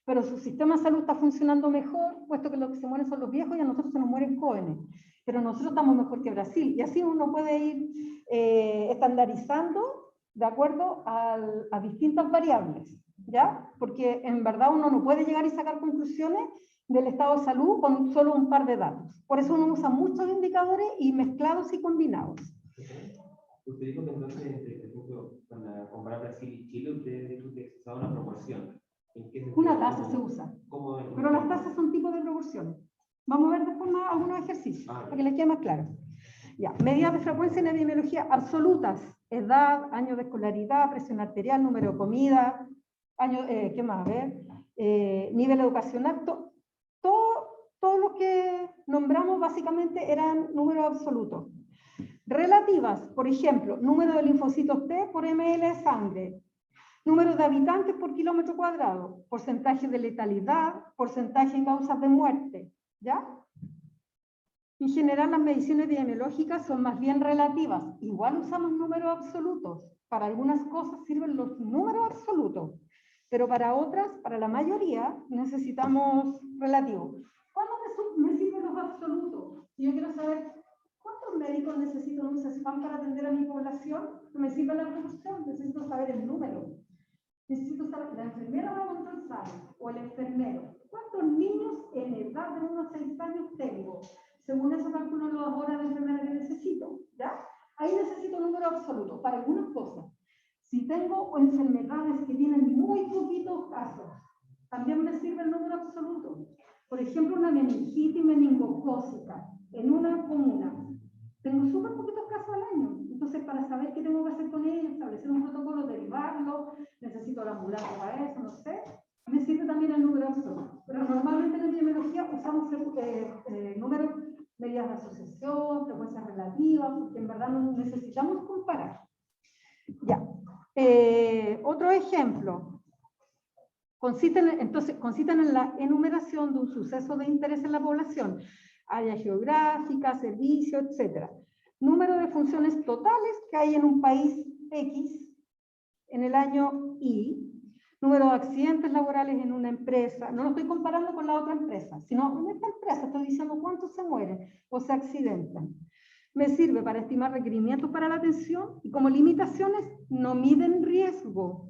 A: Pero su sistema de salud está funcionando mejor, puesto que los que se mueren son los viejos y a nosotros se nos mueren jóvenes. Pero nosotros estamos mejor que Brasil. Y así uno puede ir estandarizando de acuerdo a distintas variables, ¿ya? Porque en verdad uno no puede llegar y sacar conclusiones del estado de salud con solo un par de datos. Por eso uno usa muchos indicadores y mezclados y combinados.
D: Usted dijo que entonces, por ejemplo, para comparar Brasil y Chile, usted dijo que se usaba una proporción. ¿En qué sentido?
A: Una tasa se usa. Pero las tasas son tipos de proporción. Vamos a ver después más algunos ejercicios, para que les quede más claro. Ya, medidas de frecuencia en epidemiología absolutas. Edad, año de escolaridad, presión arterial, número de comida, año, ¿qué más? A ver, nivel educacional. Todo lo que nombramos básicamente eran números absolutos. Relativas, por ejemplo, número de linfocitos T por ml de sangre, número de habitantes por kilómetro cuadrado, porcentaje de letalidad, porcentaje en causas de muerte, ¿ya? En general, las mediciones epidemiológicas son más bien relativas. Igual usamos números absolutos, Para algunas cosas sirven los números absolutos, pero para otras, para la mayoría, necesitamos relativos. ¿Cuándo me sirven los absolutos? Si yo quiero saber cuántos médicos necesito en un CESFAM para atender a mi población, me sirve la proporción, necesito saber el número. Necesito saber, la enfermera va a control o el enfermero. ¿Cuántos niños en edad de unos 6 años tengo? Según eso calculo las horas de enfermera que necesito, ¿ya? Ahí necesito un número absoluto para algunas cosas. Si tengo enfermedades que tienen muy poquitos casos, también me sirve el número absoluto. Por ejemplo, una meningitis meningocócica en una comuna. Tengo súper poquitos casos al año. Entonces, para saber qué tengo que hacer con ellos, establecer un protocolo, derivarlo, necesito la ambulancia para eso, no sé, me sirve también el número absoluto. Pero normalmente en epidemiología usamos números, medidas de asociación, frecuencias relativas, porque en verdad no necesitamos comparar. Ya. Otro ejemplo. Consisten en la enumeración de un suceso de interés en la población, área geográfica, servicio, etc. Número de funciones totales que hay en un país X en el año Y, número de accidentes laborales en una empresa, no lo estoy comparando con la otra empresa, sino en esta empresa estoy diciendo cuántos se mueren o se accidentan. Me sirve para estimar requerimientos para la atención y como limitaciones no miden riesgo,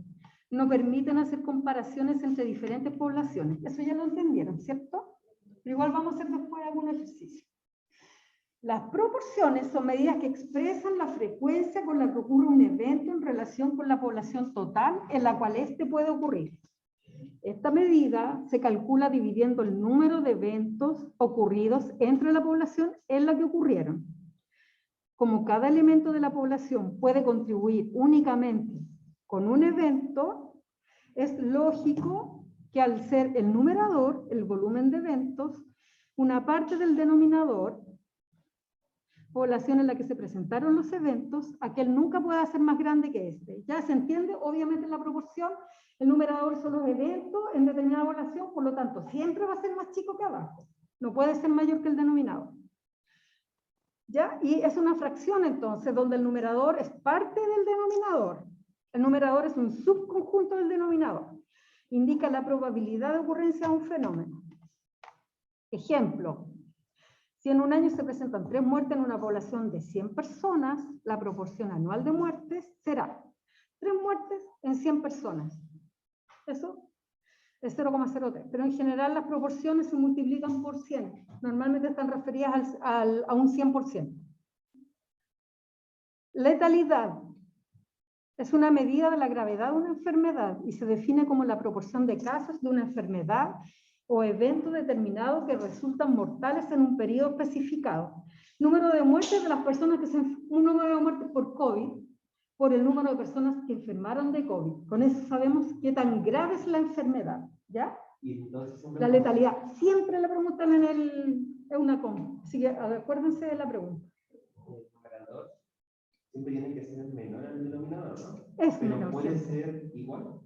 A: no permiten hacer comparaciones entre diferentes poblaciones. Eso ya lo entendieron, ¿cierto? Pero igual vamos a hacer después algún ejercicio. Las proporciones son medidas que expresan la frecuencia con la que ocurre un evento en relación con la población total en la cual éste puede ocurrir. Esta medida se calcula dividiendo el número de eventos ocurridos entre la población en la que ocurrieron. Como cada elemento de la población puede contribuir únicamente con un evento, es lógico que al ser el numerador, el volumen de eventos, una parte del denominador, población en la que se presentaron los eventos, aquel nunca pueda ser más grande que este. Ya se entiende, obviamente en la proporción, el numerador son los eventos en determinada población, por lo tanto, siempre va a ser más chico que abajo. No puede ser mayor que el denominador. ¿Ya? Y es una fracción entonces, donde el numerador es parte del denominador. El numerador es un subconjunto del denominador. Indica la probabilidad de ocurrencia de un fenómeno. Ejemplo, si en un año se presentan 3 muertes en una población de 100 personas, la proporción anual de muertes será 3 muertes en 100 personas. Eso es 0,03. Pero en general las proporciones se multiplican por 100. Normalmente están referidas a un 100%. Letalidad es una medida de la gravedad de una enfermedad y se define como la proporción de casos de una enfermedad o evento determinado que resultan mortales en un periodo especificado. Número de muertes de las personas un número de muertes por COVID, por el número de personas que enfermaron de COVID. Con eso sabemos qué tan grave es la enfermedad, ¿ya?
D: Y entonces,
A: La letalidad. Siempre la preguntan en el EUNACOM. Así que acuérdense de la pregunta.
D: El numerador siempre tiene que ser menor al denominador, ¿no?
A: Es
D: pero
A: menor.
D: puede
A: Siempre.
D: ser igual.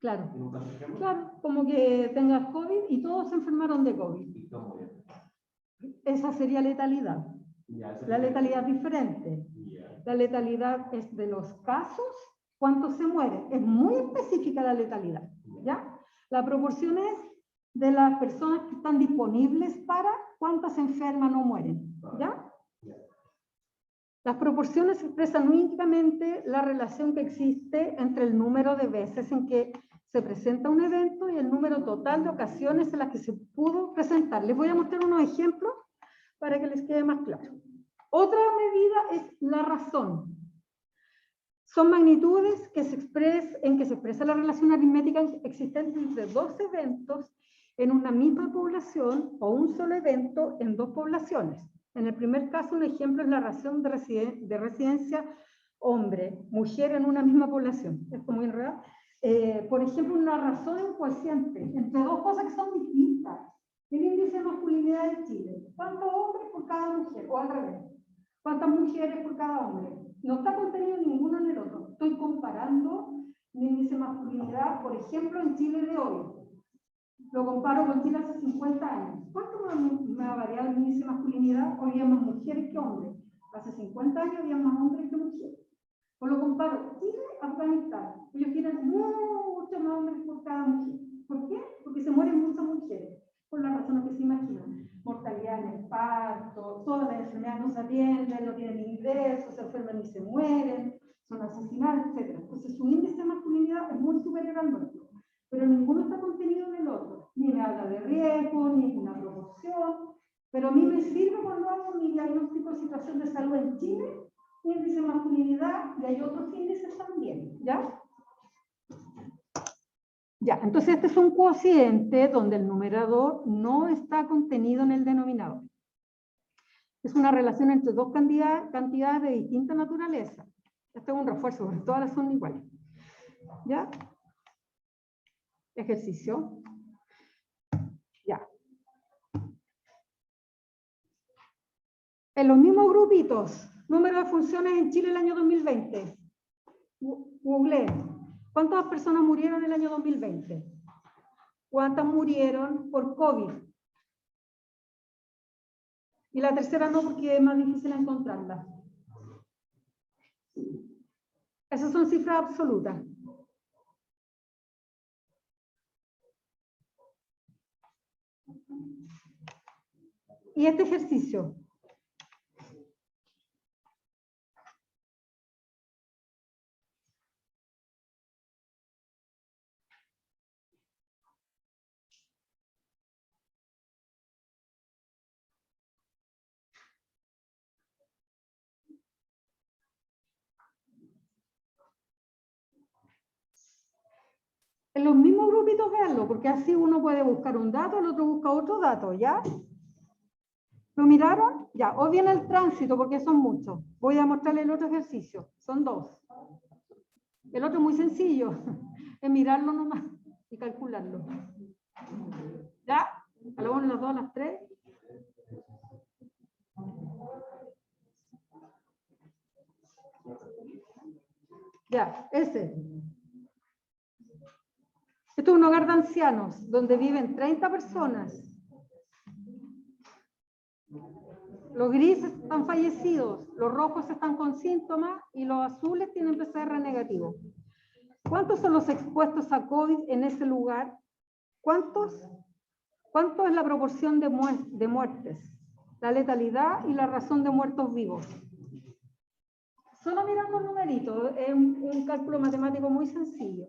A: Claro.
D: En un caso extremo.
A: Claro, como que tengas COVID y todos se enfermaron de COVID.
D: Y todos murieron.
A: Esa sería letalidad.
D: Ya,
A: La letalidad es diferente.
D: Ya.
A: La letalidad es de los casos, cuántos se mueren. Es muy específica la letalidad, ¿ya? La proporción es de las personas que están disponibles para cuántas se enferman o mueren, ¿ya? Las proporciones expresan únicamente la relación que existe entre el número de veces en que se presenta un evento y el número total de ocasiones en las que se pudo presentar. Les voy a mostrar unos ejemplos para que les quede más claro. Otra medida es la razón. Son magnitudes en que se expresa la relación aritmética existente entre 2 eventos en una misma población o un solo evento en 2 poblaciones. En el primer caso, un ejemplo es la razón de residencia hombre-mujer en una misma población. Esto es muy enredado. Por ejemplo, una razón es un coeficiente entre 2 cosas que son distintas. El índice de masculinidad de Chile. ¿Cuántos hombres por cada mujer? O al revés. ¿Cuántas mujeres por cada hombre? No está contenido ninguno en el otro. Estoy comparando el índice de masculinidad, por ejemplo, en Chile de hoy. Lo comparo con Chile hace 50 años. ¿Cuánto me ha variado el índice de masculinidad? Hoy había más mujeres que hombres. Hace 50 años había más hombres que mujeres. O lo comparo, Chile, Afganistán. Ellos tienen muchos más hombres por cada mujer. ¿Por qué? Porque se mueren muchas mujeres, por las razones que se imaginan. Mortalidad en el parto, todas las enfermedades no se atienden, no tienen ingresos, se enferman y se mueren, son asesinadas, etc. Entonces su índice de masculinidad es muy superior al nuestro, pero ninguno está contenido en el otro. Ni me habla de riesgo, ni es una proporción, pero a mí me sirve cuando hago mi diagnóstico de situación de salud en Chile, índice de masculinidad, y hay otros índices también, ¿ya? Ya, entonces este es un cociente donde el numerador no está contenido en el denominador. Es una relación entre dos cantidades de distinta naturaleza. Este es un refuerzo, porque todas son iguales. ¿Ya? Ejercicio. Ya. En los mismos grupitos, número de funciones en Chile el año 2020. Google. ¿Cuántas personas murieron en el año 2020? ¿Cuántas murieron por COVID? Y la tercera no, porque es más difícil encontrarla. Esas son cifras absolutas. Y este ejercicio. En los mismos grupitos véanlo, porque así uno puede buscar un dato, el otro busca otro dato, ¿ya? ¿Lo miraron? Ya, o bien el tránsito, porque son muchos. Voy a mostrarle el otro ejercicio, son dos. El otro es muy sencillo, es mirarlo nomás y calcularlo. ¿Ya? A la 1, a las 2, a las 3. Ya, ese. Esto es un hogar de ancianos, donde viven 30 personas. Los grises están fallecidos, los rojos están con síntomas y los azules tienen PCR negativo. ¿Cuántos son los expuestos a COVID en ese lugar? ¿Cuánto es la proporción de muertes? La letalidad y la razón de muertos vivos. Solo mirando el numerito, es un cálculo matemático muy sencillo.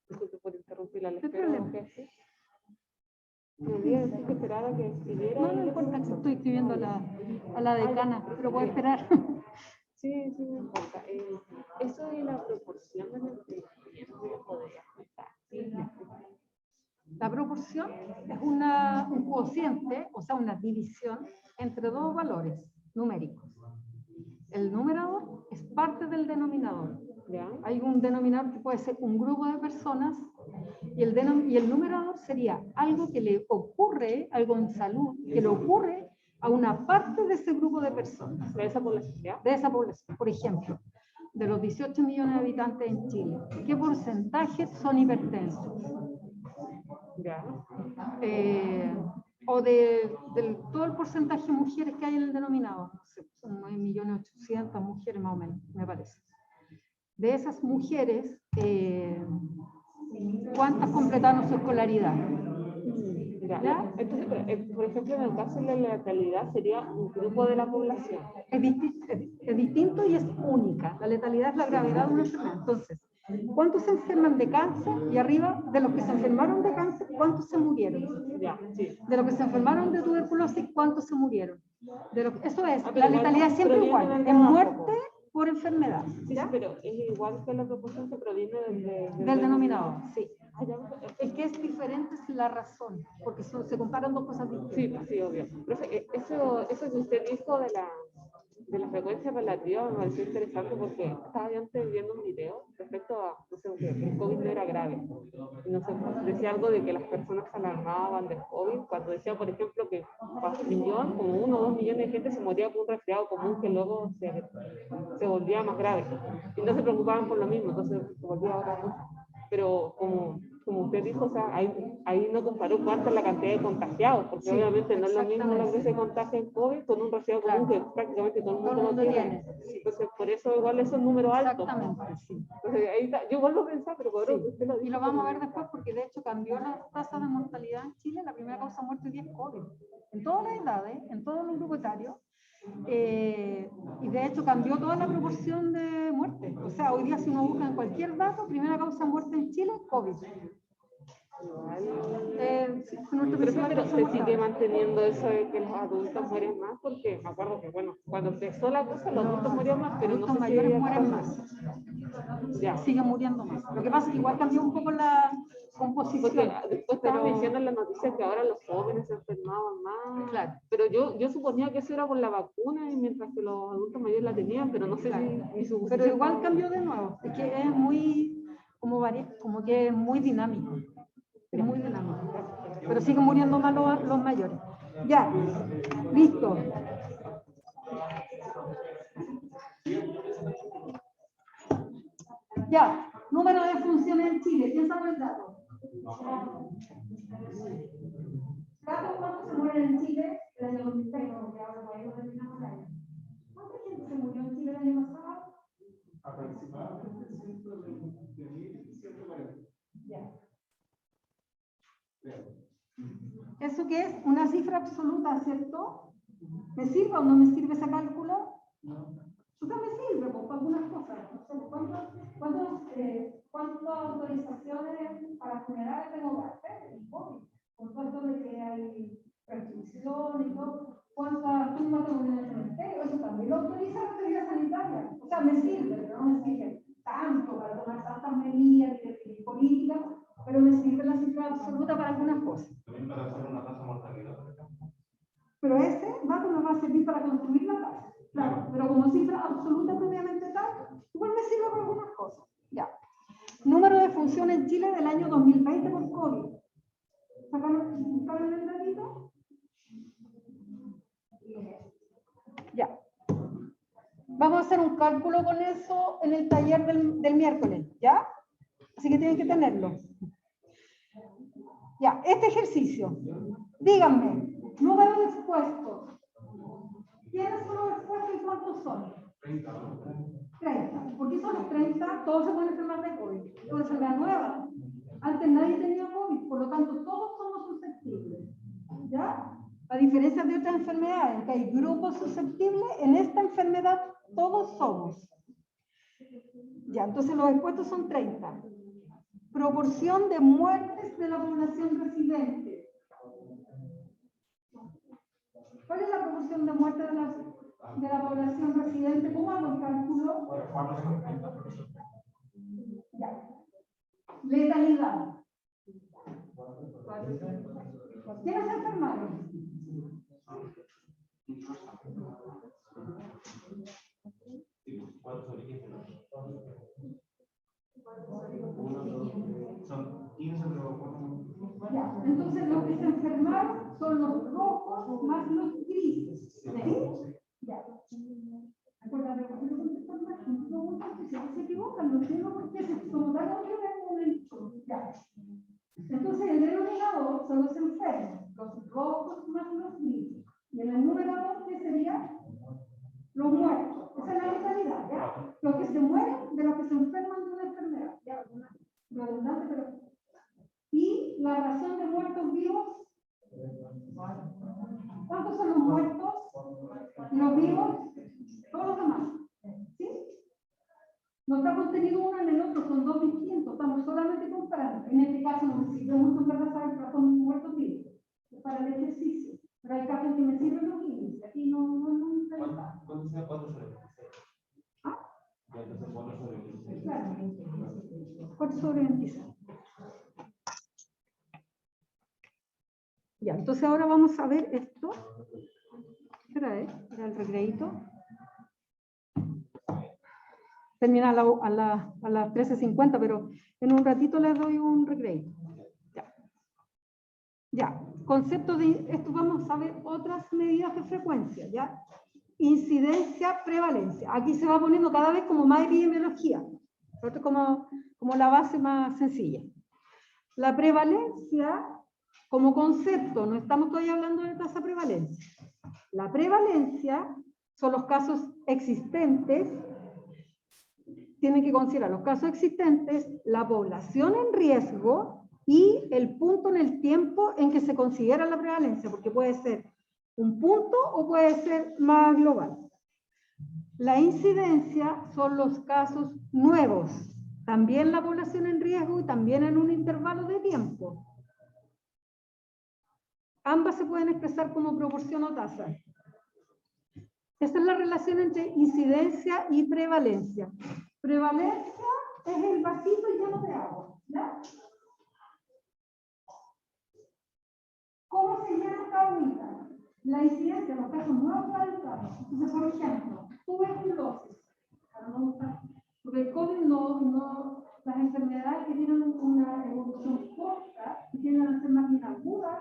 C: Disculpe por interrumpir la
A: ¿Qué
C: lectura.
A: problema?
C: Me había decir que esperaba que escribiera.
A: No importa, que estoy escribiendo a la decana, pero puedo esperar.
C: Sí, sí, no importa. Eso de la proporción del entendimiento, ¿lo podrías contar? Sí.
A: La proporción es un cociente, o sea, una división entre dos valores numéricos. El numerador es parte del denominador.
C: ¿Ya?
A: Hay un denominador que puede ser un grupo de personas y el numerador sería algo que le ocurre, algo en salud, que le ocurre a una parte de ese grupo de personas.
C: ¿De esa población? ¿Ya?
A: De esa población. Por ejemplo, de los 18 millones de habitantes en Chile, ¿qué porcentaje son hipertensos?
C: ¿Ya?
A: O de todo el porcentaje de mujeres que hay en el denominador. No sé, son 9.800.000 mujeres más o menos, me parece. De esas mujeres, ¿cuántas completaron su escolaridad?
C: ¿Ya? Entonces, por ejemplo, en el caso de la letalidad sería un grupo de la población.
A: Es distinto y es única. La letalidad es la gravedad de una enfermedad. Entonces, ¿cuántos se enferman de cáncer? Y arriba, de los que se enfermaron de cáncer, ¿cuántos se murieron?
C: Ya, sí.
A: De los que se enfermaron de tuberculosis, ¿cuántos se murieron? Eso es,
C: pero
A: la
C: igual,
A: letalidad es siempre
C: pero viene
A: igual,
C: del
A: es
C: trabajo,
A: muerte por enfermedad.
C: Sí,
A: ¿ya?
C: sí, pero es igual que la proporción que proviene
A: Del denominador, sí.
C: Ah, ya.
A: El que es diferente es la razón, porque se comparan dos cosas distintas.
C: Sí, sí, obvio. Profe, eso que usted dijo de de la frecuencia relativa me pareció interesante porque estaba yo antes viendo un video respecto a, no sé, que el COVID no era grave. Y no sé, decía algo de que las personas se alarmaban del COVID, cuando decía, por ejemplo, que un millón, como 1 o 2 millones de gente se moría por un resfriado común que luego se volvía más grave. Y no se preocupaban por lo mismo, entonces se volvía otra cosa. Pero como usted dijo, o sea, ahí no comparó cuánta es la cantidad de contagiados, porque
A: Sí,
C: obviamente no es lo mismo las
A: exactamente.
C: veces se contagia el COVID con un resfriado común que prácticamente todo el
A: Todo el
C: mundo
A: mundo
C: lo tiene.
A: tiene. Sí,
C: Entonces, por eso igual es un número alto.
A: exactamente, sí.
C: Entonces, ahí está. Yo igual lo pensaba, pero por
A: Sí,
C: usted lo dijo.
A: y lo vamos a ver
C: como-
A: después porque de hecho cambió la tasa de mortalidad en Chile. La primera causa de muerte hoy día es COVID. En todas las edades, en todos los grupos etarios. Y de hecho cambió toda la proporción de muerte. O sea, hoy día si uno busca en cualquier dato, primera causa de muerte en Chile es COVID. Sí, fue nuestra
C: Pero
A: principal causa de
C: se
A: muerte
C: sigue
A: ahora.
C: manteniendo eso de que los adultos mueren más, porque me acuerdo que, bueno, cuando empezó la cosa, los adultos morían más, pero no
A: Adultos
C: sé si
A: mayores mueren más.
C: Ya.
A: Siguen muriendo más. Lo que pasa es que igual cambió un poco la composición.
C: Porque después estaban
A: pero-
C: diciendo en las noticias que ahora los jóvenes se enfermaban más.
A: Claro.
C: Pero yo suponía que eso era por la vacuna, y mientras que los adultos mayores la tenían, pero no sé
A: Claro.
C: si mi suposición
A: Pero igual
C: estaba-
A: cambió de nuevo. Es que es muy, como que es muy dinámico. Es muy dinámico. Pero siguen muriendo más los mayores. Ya, listo. Ya, número de funciones en Chile. ¿Quién sabe el dato? ¿Datos cuántos se mueren en Chile el año 2006? Porque ahora todavía no terminamos el año. ¿Cuánta gente se murió en Chile el año pasado?
F: Aproximadamente 120.140.
A: Ya. ¿Eso qué es? Una cifra absoluta, ¿cierto? ¿Me sirve o no me sirve ese cálculo? O sea, me sirve pues, para algunas cosas. ¿Cuántas autorizaciones para funerales tengo que hacer? Con todo esto de que hay restricción y todo. ¿Cuántas tumbas tengo en el cementerio? Eso también lo autoriza la autoridad sanitaria. O sea, me sirve, pero no me sirve tanto para tomar tantas medidas y políticas, pero me sirve la cifra absoluta para algunas cosas.
E: También para hacer una tasa de mortalidad, por ejemplo.
A: Pero ese dato nos va a servir para construir la tasa. Claro, pero como cifra absoluta propiamente tal, igual me sirve para algunas cosas. Ya. Número de funciones en Chile del año 2020 por COVID. ¿Sacaron el datito? Ya. Vamos a hacer un cálculo con eso en el taller del miércoles, ¿ya? Así que tienen que tenerlo. Ya, este ejercicio. Díganme, número de expuestos. ¿Quiénes son los expuestos y cuántos son? 30. ¿Por qué son los 30? Todos se pueden enfermar de COVID. Es una enfermedad nueva. Antes nadie tenía COVID, por lo tanto todos somos susceptibles. ¿Ya? A diferencia de otras enfermedades, que hay grupos susceptibles, en esta enfermedad todos somos. Ya, entonces los expuestos son 30. Proporción de muertes de la población residente. ¿Cuál es la proporción de muertes de la población residente? ¿Cómo hago el cálculo? Ya. Letalidad. ¿Quiénes se enfermaron?
E: Son 15
A: Ya. Entonces los que se enfermaron son los rojos más los grises. ¿Sí? Ya. Acuérdate, porque no contestan más, no se equivocan, no entiendo por qué se como dan otro momento. Ya. Entonces el denominador son los enfermos, los rojos más los grises. Y en el numerador, ¿qué sería? Los muertos. Esa es la letalidad, ¿ya? Los que se mueren de los que se enferman de una enfermedad. Ya, redundante, pero. Y la razón de muertos vivos. ¿Cuántos son los muertos? ¿Y los vivos? Todos los demás. ¿Sí? No está contenido uno en el otro, son dos distintos. Estamos solamente comparando. En este caso no me sirve mucho para saber que son muertos vivos. Es para el ejercicio. Pero hay casos que me sirven los índices. Aquí no
E: ¿Cuánto sea 4 sobre 26?
A: ¿Ah?
E: Ya, entonces 4 sobre 26.
A: Claro. 4 sobre 26. Ya, entonces ahora vamos a ver esto. ¿Qué hora es? ¿Era el recreíto? termina a las 13:50, pero en un ratito les doy un recreo. Ya, concepto de esto, vamos a ver otras medidas de frecuencia, ¿ya? Incidencia, prevalencia. Aquí se va poniendo cada vez como más epidemiología, esto es como la base más sencilla. La prevalencia, como concepto, no estamos todavía hablando de tasa de prevalencia. La prevalencia son los casos existentes, tienen que considerar los casos existentes, la población en riesgo, y el punto en el tiempo en que se considera la prevalencia, porque puede ser un punto o puede ser más global. La incidencia son los casos nuevos, también la población en riesgo y también en un intervalo de tiempo. Ambas se pueden expresar como proporción o tasa. Esta es la relación entre incidencia y prevalencia. Prevalencia es el vasito lleno de agua, ¿ya? ¿Cómo se llama esta agüita? La incidencia, los casos nuevos para el trabajo. Entonces, por ejemplo, tuberculosis. Porque el COVID no, las enfermedades que tienen una evolución corta y tienden a ser más bien agudas,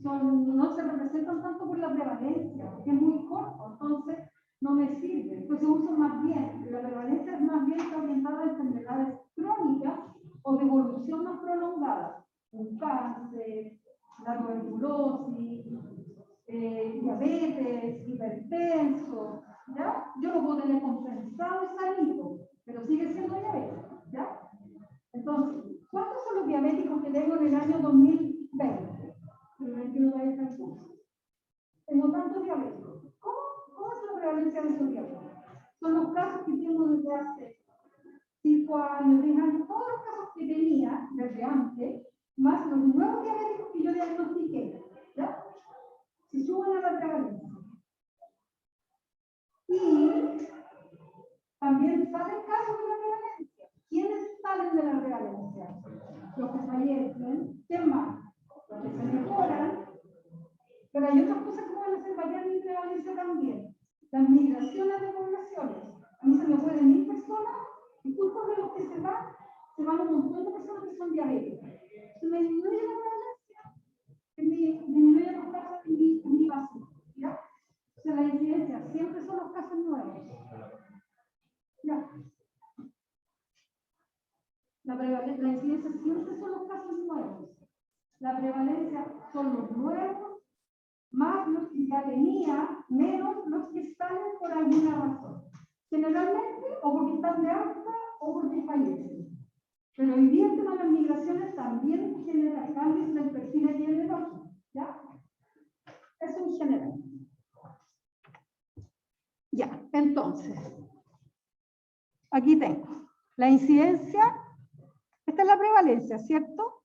A: no se representan tanto por la prevalencia, porque es muy corto, entonces no me sirve. Entonces uso más bien, la prevalencia es más bien orientada a enfermedades crónicas o de evolución más prolongada. Un cáncer, la tuberculosis, diabetes, hipertenso, ¿ya? Yo lo puedo tener compensado y sanito, pero sigue siendo diabetes, ¿ya? Entonces, ¿cuántos son los diabéticos que tengo en el año 2020? El 21 todavía está en curso. Tengo tantos diabéticos. ¿Cómo es la prevalencia de esos diabéticos? Son los casos que tengo desde hace 5 años, 10 años, todos los casos que tenía desde antes, más los nuevos diabéticos que yo diagnostiqué, ¿ya? Si suben a la prevalencia. Y también salen casos de la prevalencia. ¿Quiénes salen de la prevalencia? Los que fallecen. ¿Qué más? Los que se mejoran. Pero hay otras cosas que pueden hacer variar mi prevalencia también. Las migraciones de poblaciones. A mí se me pueden 1000 personas y justo de los que se van un montón de personas que son diabéticas. Se me disminuye la prevalencia, disminuye los casos en mi base, ¿ya? O sea, la incidencia siempre son los casos nuevos. ¿Ya? La incidencia siempre son los casos nuevos. La prevalencia son los nuevos, más los que ya tenía, menos los que salen por alguna razón. Generalmente, o porque están de alta, o porque fallecen. Pero hoy día el tema de las migraciones también genera cambios en el perfil epidemiológico, ¿ya? Eso en general. Ya, entonces, aquí tengo la incidencia, esta es la prevalencia, ¿cierto?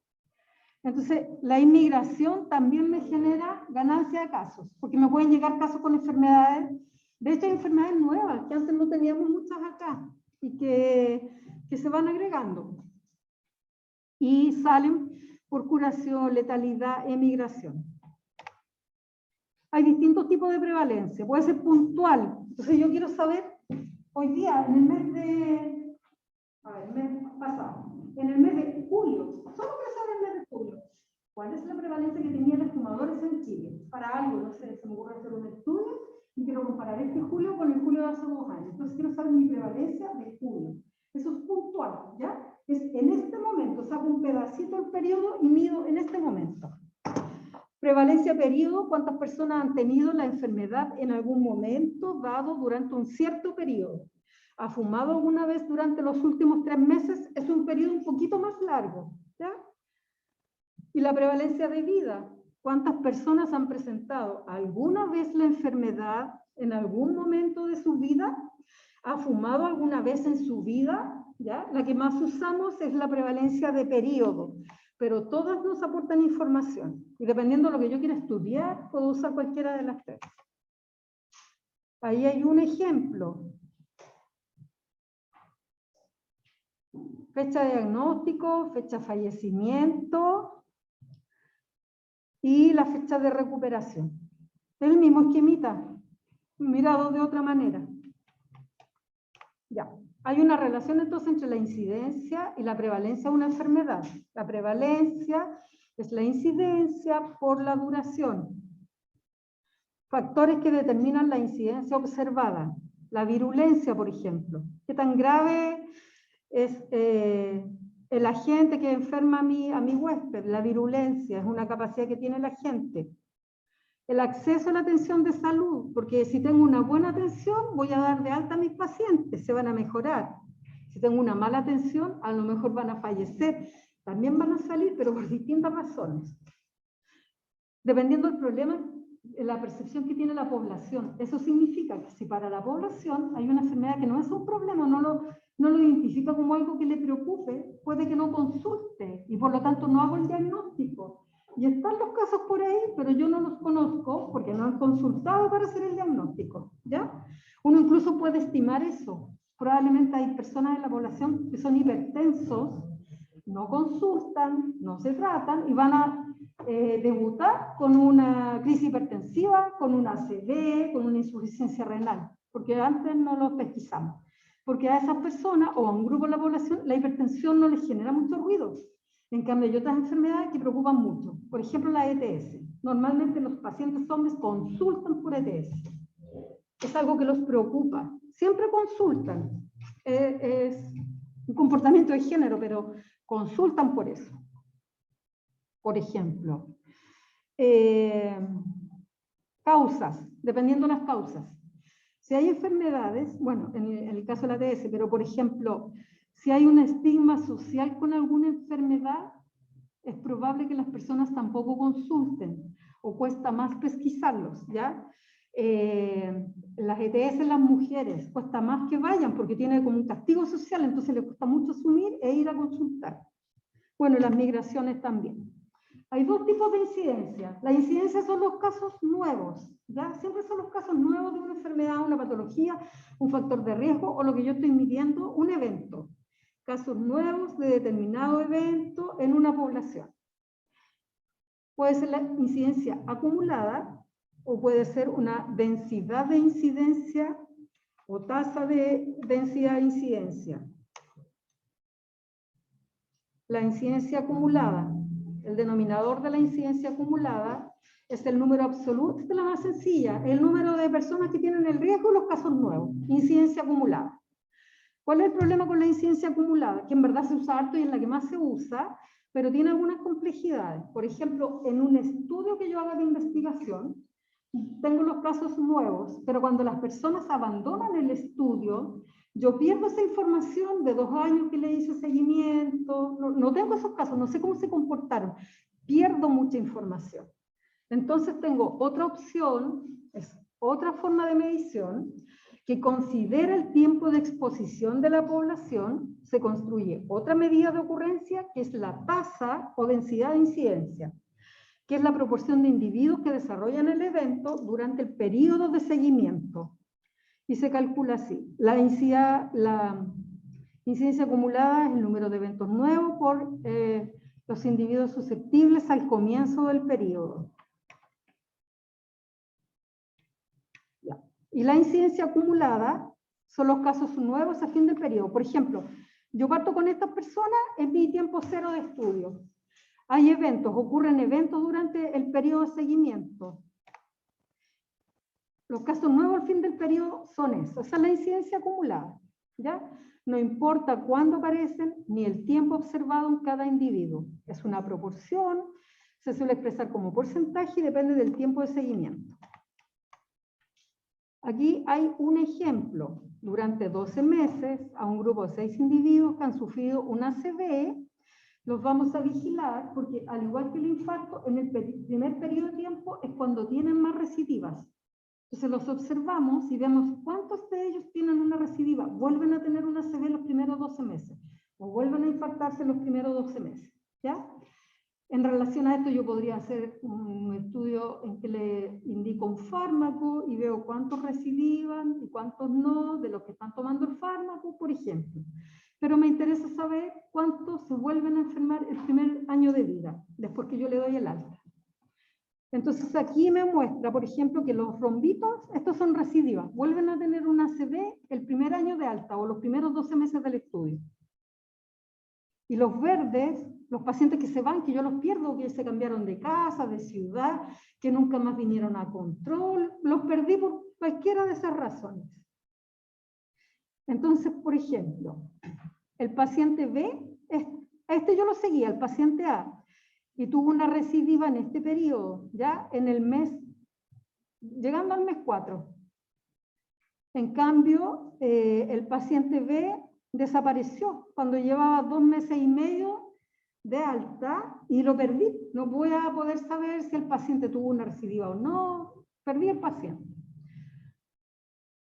A: Entonces, la inmigración también me genera ganancia de casos, porque me pueden llegar casos con enfermedades, de hecho hay enfermedades nuevas, que antes no teníamos muchas acá, y que se van agregando. Y salen por curación, letalidad, emigración. Hay distintos tipos de prevalencia, puede ser puntual. Entonces yo quiero saber, hoy día, en el mes de, el mes pasado, en el mes de julio, solo quiero saber el mes de julio, ¿cuál es la prevalencia que tenían los fumadores en Chile? Para algo, no sé, se me ocurre hacer un estudio y quiero comparar este julio con el julio de hace 2 años. Entonces quiero saber mi prevalencia de julio. Eso es puntual, ¿ya? Es en este momento, saco un pedacito del periodo y mido en este momento. Prevalencia periodo, cuántas personas han tenido la enfermedad en algún momento dado durante un cierto periodo. ¿Ha fumado alguna vez durante los últimos 3 meses? Es un periodo un poquito más largo, ¿ya? Y la prevalencia de vida, ¿cuántas personas han presentado alguna vez la enfermedad en algún momento de su vida? ¿Ha fumado alguna vez en su vida? ¿Ya? La que más usamos es la prevalencia de periodo, pero todas nos aportan información. Y dependiendo de lo que yo quiera estudiar, puedo usar cualquiera de las 3. Ahí hay un ejemplo. Fecha de diagnóstico, fecha de fallecimiento y la fecha de recuperación. El mismo esquemita, mirado de otra manera. Ya. Hay una relación entonces entre la incidencia y la prevalencia de una enfermedad. La prevalencia es la incidencia por la duración. Factores que determinan la incidencia observada. La virulencia, por ejemplo. ¿Qué tan grave es el agente que enferma a mi huésped? La virulencia es una capacidad que tiene el agente. El acceso a la atención de salud, porque si tengo una buena atención, voy a dar de alta a mis pacientes, se van a mejorar. Si tengo una mala atención, a lo mejor van a fallecer. También van a salir, pero por distintas razones. Dependiendo del problema, la percepción que tiene la población. Eso significa que si para la población hay una enfermedad que no es un problema, no lo identifica como algo que le preocupe, puede que no consulte y por lo tanto no hago el diagnóstico. Y están los casos por ahí, pero yo no los conozco porque no han consultado para hacer el diagnóstico, ¿ya? Uno incluso puede estimar eso. Probablemente hay personas en la población que son hipertensos, no consultan, no se tratan y van a debutar con una crisis hipertensiva, con una ACV, con una insuficiencia renal, porque antes no los pesquisamos. Porque a esas personas o a un grupo de la población la hipertensión no les genera mucho ruido. En cambio, hay otras enfermedades que preocupan mucho. Por ejemplo, la ETS. Normalmente los pacientes hombres consultan por ETS. Es algo que los preocupa. Siempre consultan. Es un comportamiento de género, pero consultan por eso. Por ejemplo. Causas, dependiendo de las causas. Si hay enfermedades, bueno, en el caso de la ETS, pero por ejemplo, si hay un estigma social con alguna enfermedad, es probable que las personas tampoco consulten o cuesta más pesquisarlos, ¿ya? Las ETS en las mujeres cuesta más que vayan porque tiene como un castigo social, entonces les cuesta mucho asumir e ir a consultar. Bueno, las migraciones también. Hay dos tipos de incidencia. La incidencia son los casos nuevos, ¿ya? Siempre son los casos nuevos de una enfermedad, una patología, un factor de riesgo o lo que yo estoy midiendo, un evento. Casos nuevos de determinado evento en una población. Puede ser la incidencia acumulada o puede ser una densidad de incidencia o tasa de densidad de incidencia. La incidencia acumulada, el denominador de la incidencia acumulada es el número absoluto, esta es la más sencilla, el número de personas que tienen el riesgo en los casos nuevos, incidencia acumulada. ¿Cuál es el problema con la incidencia acumulada? Que en verdad se usa harto y es la que más se usa, pero tiene algunas complejidades. Por ejemplo, en un estudio que yo haga de investigación, tengo los casos nuevos, pero cuando las personas abandonan el estudio, yo pierdo esa información de 2 años que le hice seguimiento, no tengo esos casos, no sé cómo se comportaron, pierdo mucha información. Entonces tengo otra opción, es otra forma de medición, que considera el tiempo de exposición de la población, se construye otra medida de ocurrencia, que es la tasa o densidad de incidencia, que es la proporción de individuos que desarrollan el evento durante el periodo de seguimiento. Y se calcula así. La incidencia acumulada es el número de eventos nuevos por los individuos susceptibles al comienzo del periodo. Ya. Y la incidencia acumulada son los casos nuevos a fin del periodo. Por ejemplo, yo parto con estas personas en mi tiempo cero de estudio. Hay eventos, ocurren eventos durante el periodo de seguimiento. Los casos nuevos al fin del periodo son eso. Esa es la incidencia acumulada, ¿ya? No importa cuándo aparecen ni el tiempo observado en cada individuo. Es una proporción, se suele expresar como porcentaje y depende del tiempo de seguimiento. Aquí hay un ejemplo. Durante 12 meses, a un grupo de 6 individuos que han sufrido una ACV, los vamos a vigilar porque, al igual que el infarto, en el primer periodo de tiempo es cuando tienen más recidivas. Entonces los observamos y vemos cuántos de ellos tienen una recidiva, vuelven a tener una ACV en los primeros 12 meses, o vuelven a infartarse en los primeros 12 meses, ¿ya? En relación a esto yo podría hacer un estudio en que le indico un fármaco y veo cuántos recidivan y cuántos no de los que están tomando el fármaco, por ejemplo. Pero me interesa saber cuántos se vuelven a enfermar el primer año de vida, después que yo le doy el alta. Entonces aquí me muestra, por ejemplo, que los rombitos, estos son recidivas, vuelven a tener una ACV el primer año de alta o los primeros 12 meses del estudio. Y los verdes, los pacientes que se van, que yo los pierdo, que se cambiaron de casa, de ciudad, que nunca más vinieron a control, los perdí por cualquiera de esas razones. Entonces, por ejemplo, el paciente B, este yo lo seguía, el paciente A, y tuvo una recidiva en este periodo, ya en el mes, llegando al mes 4. En cambio, el paciente B desapareció cuando llevaba 2 meses y medio de alta y lo perdí. No voy a poder saber si el paciente tuvo una recidiva o no. Perdí el paciente.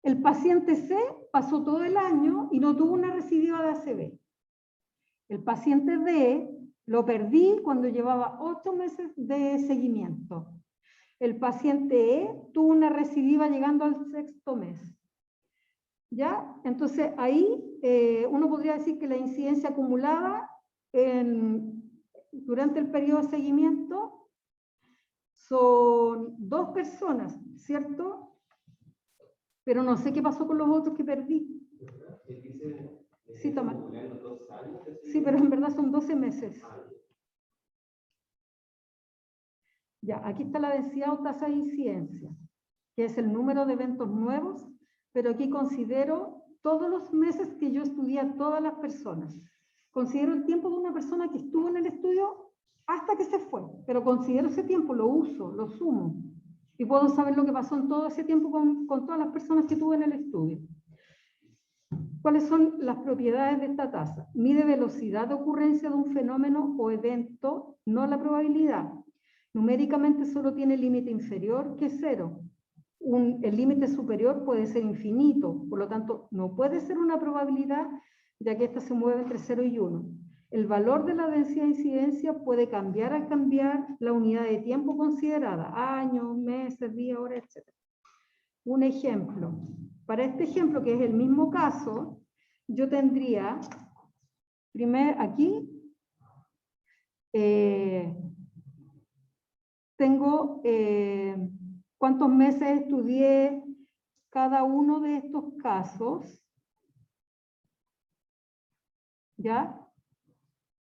A: El paciente C pasó todo el año y no tuvo una recidiva de ACV. El paciente D lo perdí cuando llevaba 8 meses de seguimiento. El paciente E tuvo una recidiva llegando al 6º mes. ¿Ya? Entonces ahí uno podría decir que la incidencia acumulada durante el periodo de seguimiento son 2 personas, ¿cierto? Pero no sé qué pasó con los otros que perdí. Sí, toma. Sí, pero en verdad son 12 meses. Ya, aquí está la densidad o tasa de incidencia, que es el número de eventos nuevos, pero aquí considero todos los meses que yo estudié a todas las personas. Considero el tiempo de una persona que estuvo en el estudio hasta que se fue, pero considero ese tiempo, lo uso, lo sumo, y puedo saber lo que pasó en todo ese tiempo con todas las personas que tuve en el estudio. ¿Cuáles son las propiedades de esta tasa? Mide velocidad de ocurrencia de un fenómeno o evento, no la probabilidad. Numéricamente solo tiene límite inferior que 0. El límite superior puede ser infinito, por lo tanto no puede ser una probabilidad, ya que esta se mueve entre 0 y 1. El valor de la densidad de incidencia puede cambiar al cambiar la unidad de tiempo considerada, años, meses, días, horas, etc. Un ejemplo. Para este ejemplo, que es el mismo caso, yo tendría, primero aquí, tengo cuántos meses estudié cada uno de estos casos, ¿ya?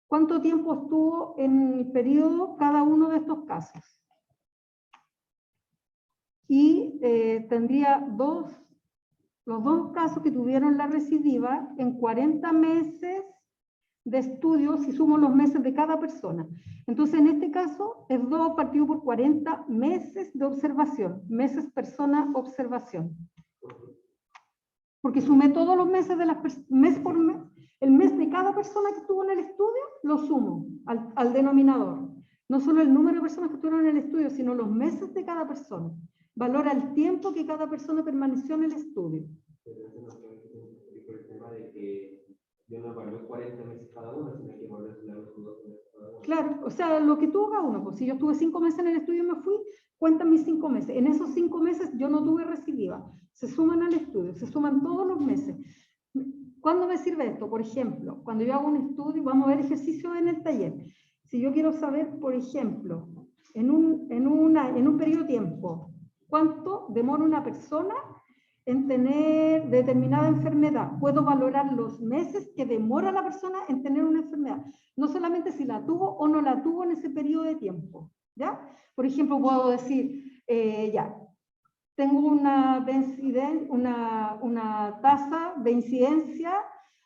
A: ¿Cuánto tiempo estuvo en el periodo cada uno de estos casos? Y tendría los 2 casos que tuvieron la recidiva en 40 meses de estudio si sumo los meses de cada persona. Entonces, en este caso, es 2 partido por 40 meses de observación. Meses, persona, observación. Porque sumé todos los meses de las mes por mes. El mes de cada persona que estuvo en el estudio, lo sumo al denominador. No solo el número de personas que estuvieron en el estudio, sino los meses de cada persona. Valora el tiempo que cada persona permaneció en el estudio.
D: Yo no evalué 40 meses cada uno, sino que evalué los 12 meses cada uno.
A: Claro, o sea, lo que tuvo cada uno. Pues si yo estuve 5 meses en el estudio y me fui, cuentan mis 5 meses. En esos 5 meses yo no tuve recidiva. Se suman al estudio, se suman todos los meses. ¿Cuándo me sirve esto? Por ejemplo, cuando yo hago un estudio, vamos a ver ejercicios en el taller. Si yo quiero saber, por ejemplo, en un periodo de tiempo, ¿cuánto demora una persona en tener determinada enfermedad? Puedo valorar los meses que demora la persona en tener una enfermedad. No solamente si la tuvo o no la tuvo en ese periodo de tiempo, ¿ya? Por ejemplo, puedo decir, tengo una tasa de incidencia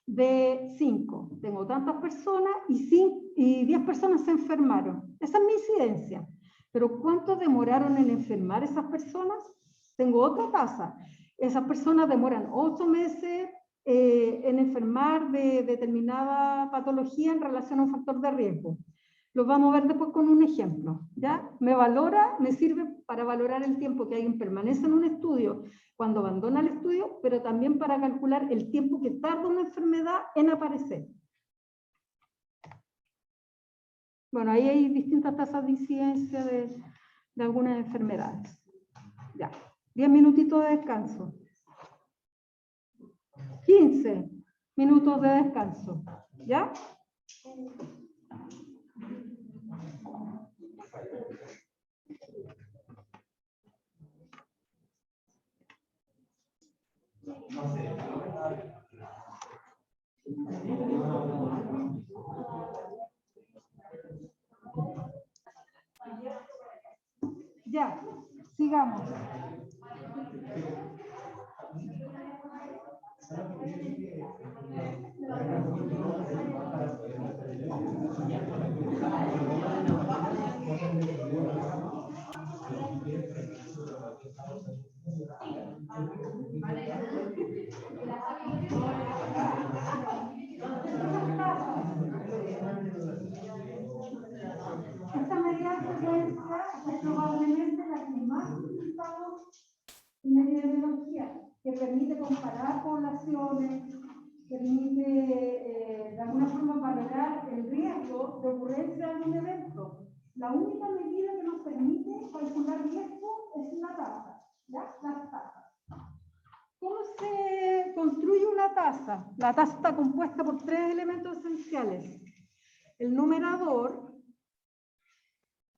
A: de 5. Tengo tantas personas y 10 personas se enfermaron. Esa es mi incidencia. Pero ¿cuánto demoraron en enfermar esas personas? Tengo otra tasa. Esas personas demoran 8 meses en enfermar de determinada patología en relación a un factor de riesgo. Lo vamos a ver después con un ejemplo, ¿ya? Me sirve para valorar el tiempo que alguien permanece en un estudio cuando abandona el estudio, pero también para calcular el tiempo que tarda una enfermedad en aparecer. Bueno, ahí hay distintas tasas de incidencia de algunas enfermedades. Ya, 10 minutitos de descanso. 15 minutos de descanso, ¿ya?
D: No sé.
A: Ya, sigamos. Esta medida de frecuencia es probablemente la que más utilizamos en la epidemiología, que permite comparar poblaciones, permite de alguna forma valorar el riesgo de ocurrencia de un evento. La única medida que nos permite calcular riesgo es la tasa, ¿ya? Las tasas. ¿Cómo se construye una tasa? La tasa está compuesta por 3 elementos esenciales. El numerador,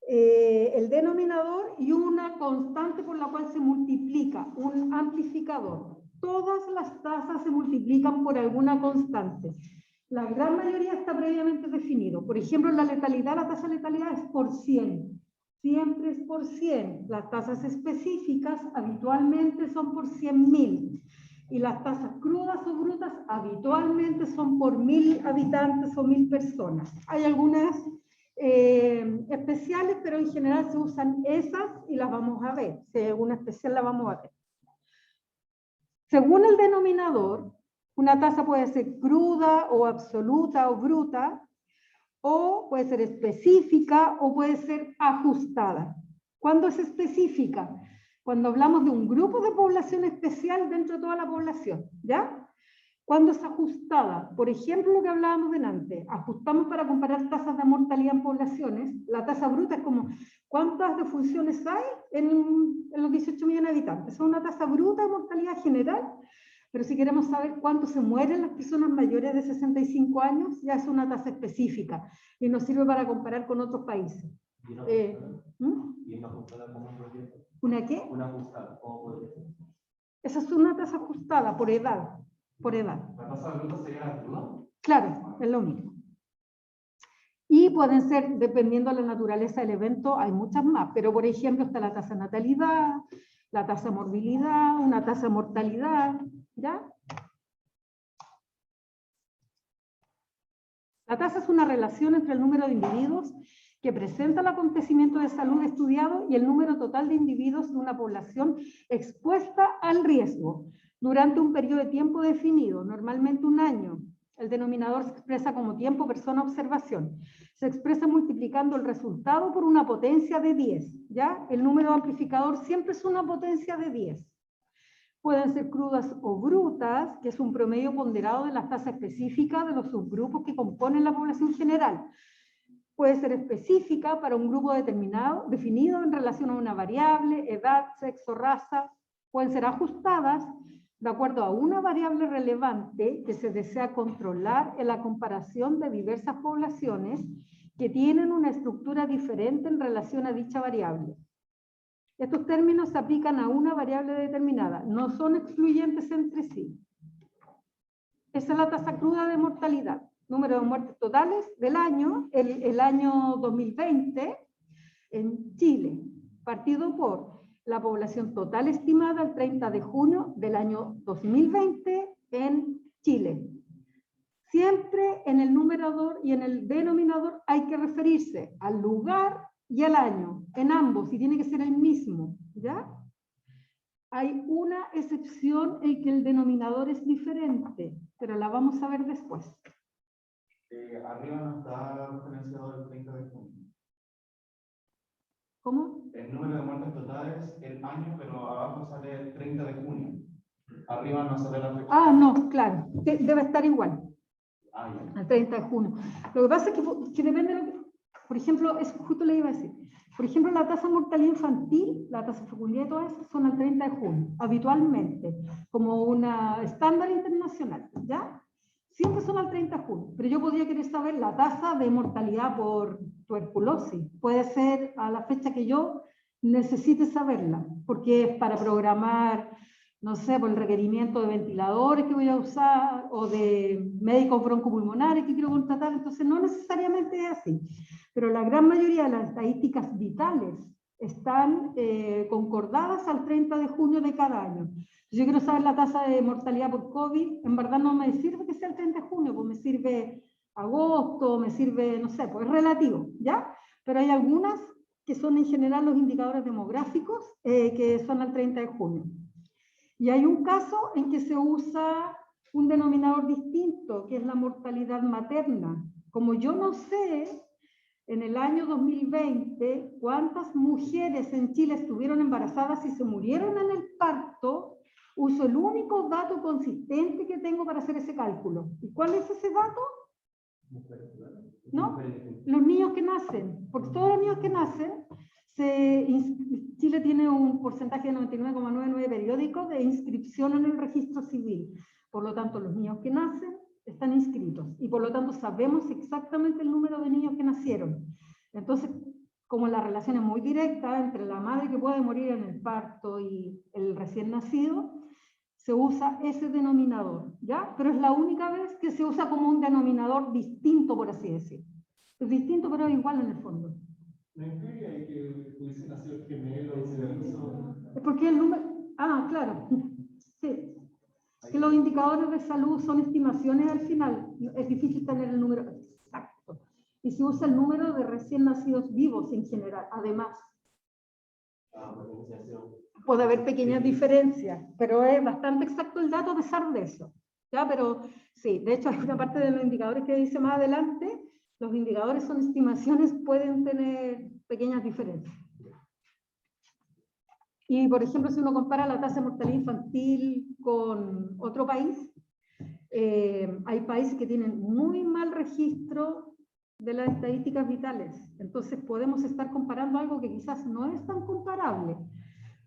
A: el denominador y una constante por la cual se multiplica, un amplificador. Todas las tasas se multiplican por alguna constante. La gran mayoría está previamente definido. Por ejemplo, la letalidad, la tasa de letalidad es por 100. Siempre es por 100. Las tasas específicas habitualmente son por 100.000. Y las tasas crudas o brutas habitualmente son por 1.000 habitantes o 1.000 personas. Hay algunas especiales, pero en general se usan esas y las vamos a ver. Si hay alguna especial la vamos a ver. Según el denominador, una tasa puede ser cruda o absoluta o bruta, o puede ser específica o puede ser ajustada. ¿Cuándo es específica? Cuando hablamos de un grupo de población especial dentro de toda la población, ¿ya? ¿Cuándo es ajustada? Por ejemplo, lo que hablábamos delante, ajustamos para comparar tasas de mortalidad en poblaciones. La tasa bruta es como, ¿cuántas defunciones hay en los 18 millones de habitantes? Es una tasa bruta de mortalidad general, pero si queremos saber cuánto se mueren las personas mayores de 65 años, ya es una tasa específica y nos sirve para comparar con otros países.
D: ¿Y una ajustada cómo podría ser?
A: ¿Una qué?
D: Una ajustada, ¿cómo podría ser?
A: Esa es una tasa ajustada por edad. Por edad.
F: ¿La tasa bruta sería la cruda?
A: Claro, es lo mismo. Y pueden ser, dependiendo de la naturaleza del evento, hay muchas más, pero por ejemplo está la tasa de natalidad, la tasa de morbilidad, una tasa de mortalidad, ¿ya? La tasa es una relación entre el número de individuos que presenta el acontecimiento de salud estudiado y el número total de individuos de una población expuesta al riesgo durante un periodo de tiempo definido, normalmente un año. El denominador se expresa como tiempo, persona, observación. Se expresa multiplicando el resultado por una potencia de 10, ¿ya? El número amplificador siempre es una potencia de 10. Pueden ser crudas o brutas, que es un promedio ponderado de las tasas específicas de los subgrupos que componen la población general. Puede ser específica para un grupo determinado, definido en relación a una variable, edad, sexo, raza. Pueden ser ajustadas de acuerdo a una variable relevante que se desea controlar en la comparación de diversas poblaciones que tienen una estructura diferente en relación a dicha variable. Estos términos se aplican a una variable determinada, no son excluyentes entre sí. Esa es la tasa cruda de mortalidad. Número de muertes totales del año, el año 2020 en Chile, partido por la población total estimada el 30 de junio del año 2020 en Chile. Siempre en el numerador y en el denominador hay que referirse al lugar y al año, en ambos, y tiene que ser el mismo, ¿ya? Hay una excepción en que el denominador es diferente, pero la vamos a ver después.
F: Arriba no está referenciado el 30 de junio.
A: ¿Cómo?
F: El número de muertes totales, el año, pero abajo sale el 30 de junio. Arriba no sale la fecha.
A: Ah, no, claro, debe estar igual,
F: Ah, ya.
A: al 30 de junio. Lo que pasa es que depende de lo que, por ejemplo, eso justo le iba a decir. Por ejemplo, la tasa de mortalidad infantil, la tasa de fecundidad y todas esas son al 30 de junio, habitualmente, como una estándar internacional, ¿ya? Siempre son al 30 de junio, pero yo podría querer saber la tasa de mortalidad por tuberculosis. Puede ser a la fecha que yo necesite saberla, porque es para programar no sé, por el requerimiento de ventiladores que voy a usar o de médicos broncopulmonares que quiero contratar, entonces no necesariamente es así. Pero la gran mayoría de las estadísticas vitales están concordadas al 30 de junio de cada año. Si yo quiero saber la tasa de mortalidad por COVID, en verdad no me sirve que sea el 30 de junio, pues me sirve agosto, me sirve, no sé, pues es relativo, ¿ya? Pero hay algunas que son en general los indicadores demográficos que son al 30 de junio. Y hay un caso en que se usa un denominador distinto, que es la mortalidad materna. Como yo no sé en el año 2020 cuántas mujeres en Chile estuvieron embarazadas y se murieron en el parto, uso el único dato consistente que tengo para hacer ese cálculo. ¿Y cuál es ese dato? ¿No? Los niños que nacen, porque todos los niños que nacen, Chile tiene un porcentaje de 99,99 periódico de inscripción en el registro civil. Por lo tanto, los niños que nacen están inscritos y por lo tanto sabemos exactamente el número de niños que nacieron. Entonces, como la relación es muy directa entre la madre que puede morir en el parto y el recién nacido, se usa ese denominador, ¿ya? Pero es la única vez que se usa como un denominador distinto, por así decir. Es distinto, pero igual en el fondo.
G: ¿No incluye ahí que hubiese nacido gemelo, viceversa?
A: Es porque el número... Ah, claro. Sí. Que los indicadores de salud son estimaciones al final. Es difícil tener el número exacto. Y se usa el número de recién nacidos vivos en general, además. Puede haber pequeñas diferencias, pero es bastante exacto el dato a pesar de eso. ¿Ya? Pero sí, de hecho hay una parte de los indicadores que dice más adelante, los indicadores son estimaciones, pueden tener pequeñas diferencias. Y, por ejemplo, si uno compara la tasa de mortalidad infantil con otro país, hay países que tienen muy mal registro de las estadísticas vitales. Entonces podemos estar comparando algo que quizás no es tan comparable,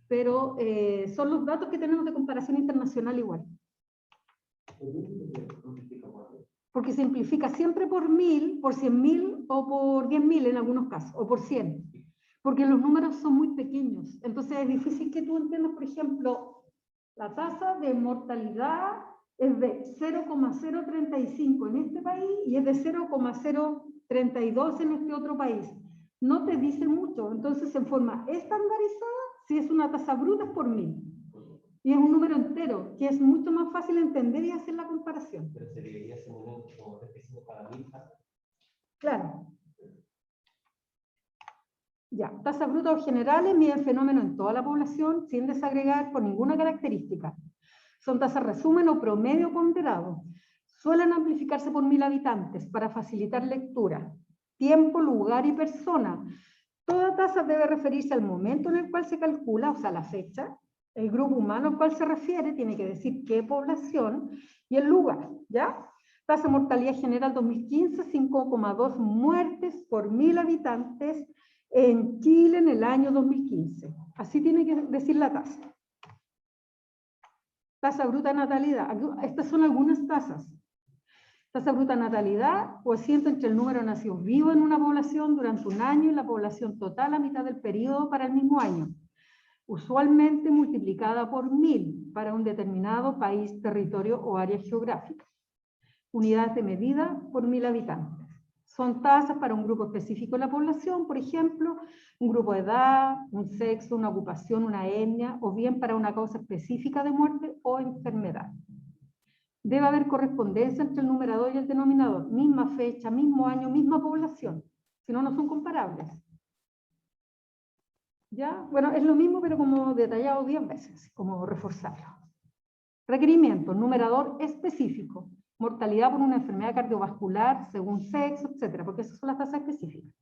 A: pero son los datos que tenemos de comparación internacional igual. Porque se simplifica siempre por 1000, por 100.000 o por 10.000 en algunos casos, o por 100. Porque los números son muy pequeños. Entonces es difícil que tú entiendas, por ejemplo, la tasa de mortalidad es de 0,035 en este país y es de 0,032 en este otro país. No te dice mucho. Entonces, en forma estandarizada, si es una tasa bruta es por 1000. Y es un número entero, que es mucho más fácil entender y hacer la comparación.
D: Pero se debería ser un número específico para 1000 tasas.
A: Claro. Ya, tasas brutas o generales miden fenómenos en toda la población sin desagregar por ninguna característica. Son tasas resumen o promedio ponderado. Suelen amplificarse por 1000 habitantes para facilitar lectura. Tiempo, lugar y persona. Toda tasa debe referirse al momento en el cual se calcula, o sea, la fecha, el grupo humano al cual se refiere, tiene que decir qué población, y el lugar, ¿ya? Tasa de mortalidad general 2015, 5,2 muertes por 1000 habitantes en Chile en el año 2015. Así tiene que decir la tasa. Tasa bruta de natalidad. Estas son algunas tasas. Tasa bruta de natalidad, coeficiente entre el número de nacidos vivos en una población durante un año y la población total a mitad del periodo para el mismo año. Usualmente multiplicada por 1000 para un determinado país, territorio o área geográfica. Unidades de medida por 1000 habitantes. Son tasas para un grupo específico de la población, por ejemplo, un grupo de edad, un sexo, una ocupación, una etnia, o bien para una causa específica de muerte o enfermedad. Debe haber correspondencia entre el numerador y el denominador, misma fecha, mismo año, misma población, si no, no son comparables. ¿Ya? Bueno, es lo mismo, pero como detallado 10 veces, como reforzarlo. Requerimiento, numerador específico, mortalidad por una enfermedad cardiovascular, según sexo, etcétera, porque esas son las tasas específicas.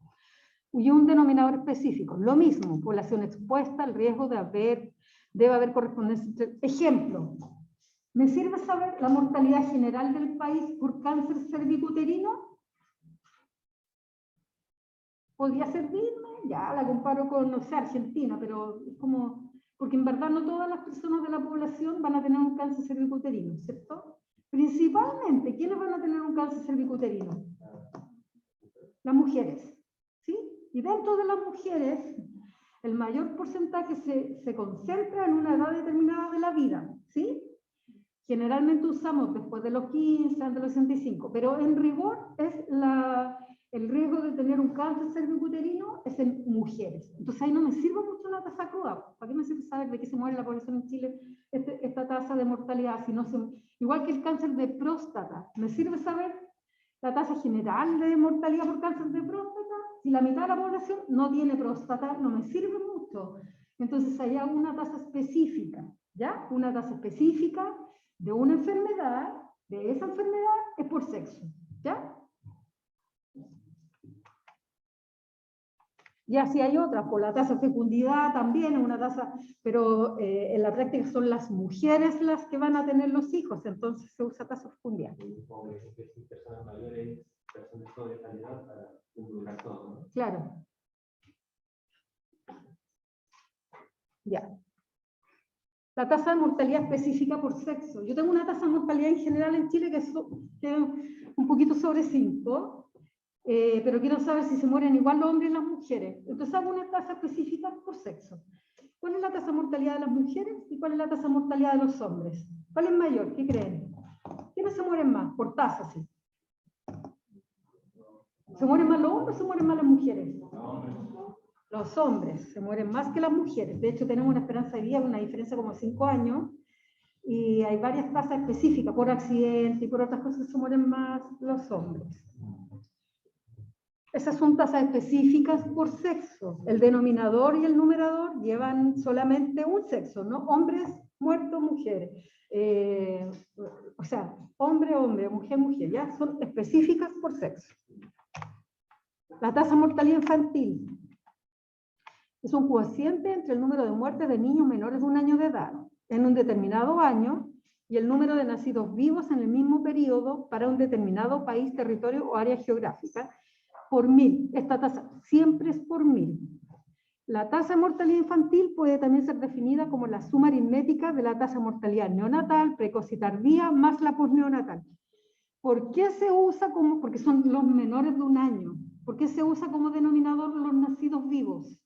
A: Y un denominador específico, lo mismo, población expuesta al riesgo debe haber correspondencia entre... Ejemplo, ¿me sirve saber la mortalidad general del país por cáncer cervicuterino? ¿Podría servirme? Ya la comparo con, no sé, Argentina, pero es como... Porque en verdad no todas las personas de la población van a tener un cáncer cervicuterino, ¿cierto? Principalmente, ¿quiénes van a tener un cáncer cervicuterino? Las mujeres, ¿sí? Y dentro de las mujeres, el mayor porcentaje se concentra en una edad determinada de la vida, ¿sí? Generalmente usamos después de los 15, antes de los 65, pero en rigor es el riesgo de tener un cáncer cervicuterino es en mujeres. Entonces ahí no me sirve mucho una tasa cruda. ¿Para qué me sirve saber de qué se muere la población en Chile esta tasa de mortalidad? Si no igual que el cáncer de próstata, ¿me sirve saber la tasa general de mortalidad por cáncer de próstata? Si la mitad de la población no tiene próstata, no me sirve mucho. Entonces hay una tasa específica, ¿ya? Una tasa específica de una enfermedad, de esa enfermedad es por sexo, ¿ya? Y así hay otras, por la tasa de fecundidad también es una tasa, pero en la práctica son las mujeres las que van a tener los hijos, entonces se usa tasa de fecundidad.
D: Personas mayores, personas de calidad para divulgar todo, ¿no?
A: Claro. Ya. La tasa de mortalidad específica por sexo. Yo tengo una tasa de mortalidad en general en Chile que es un poquito sobre 5, pero quiero saber si se mueren igual los hombres y las mujeres. Entonces hago una tasa específica por sexo. ¿Cuál es la tasa de mortalidad de las mujeres y cuál es la tasa de mortalidad de los hombres? ¿Cuál es mayor? ¿Qué creen? ¿Quiénes se mueren más? Por tasa, sí. ¿Se mueren más los hombres o se mueren más las mujeres? Los hombres se mueren más que las mujeres. De hecho, tenemos una esperanza de vida, una diferencia como 5 años, y hay varias tasas específicas, por accidente y por otras cosas se mueren más los hombres. Esas son tasas específicas por sexo. El denominador y el numerador llevan solamente un sexo, ¿no? Hombres, muertos, mujeres. O sea, hombre, hombre, mujer, mujer, ya son específicas por sexo. La tasa de mortalidad infantil es un cociente entre el número de muertes de niños menores de 1 año de edad en un determinado año y el número de nacidos vivos en el mismo periodo para un determinado país, territorio o área geográfica por 1000. Esta tasa siempre es por 1000. La tasa de mortalidad infantil puede también ser definida como la suma aritmética de la tasa de mortalidad neonatal, precoz y tardía, más la posneonatal. ¿Por qué se usa como? Porque son los menores de 1 año. ¿Por qué se usa como denominador los nacidos vivos?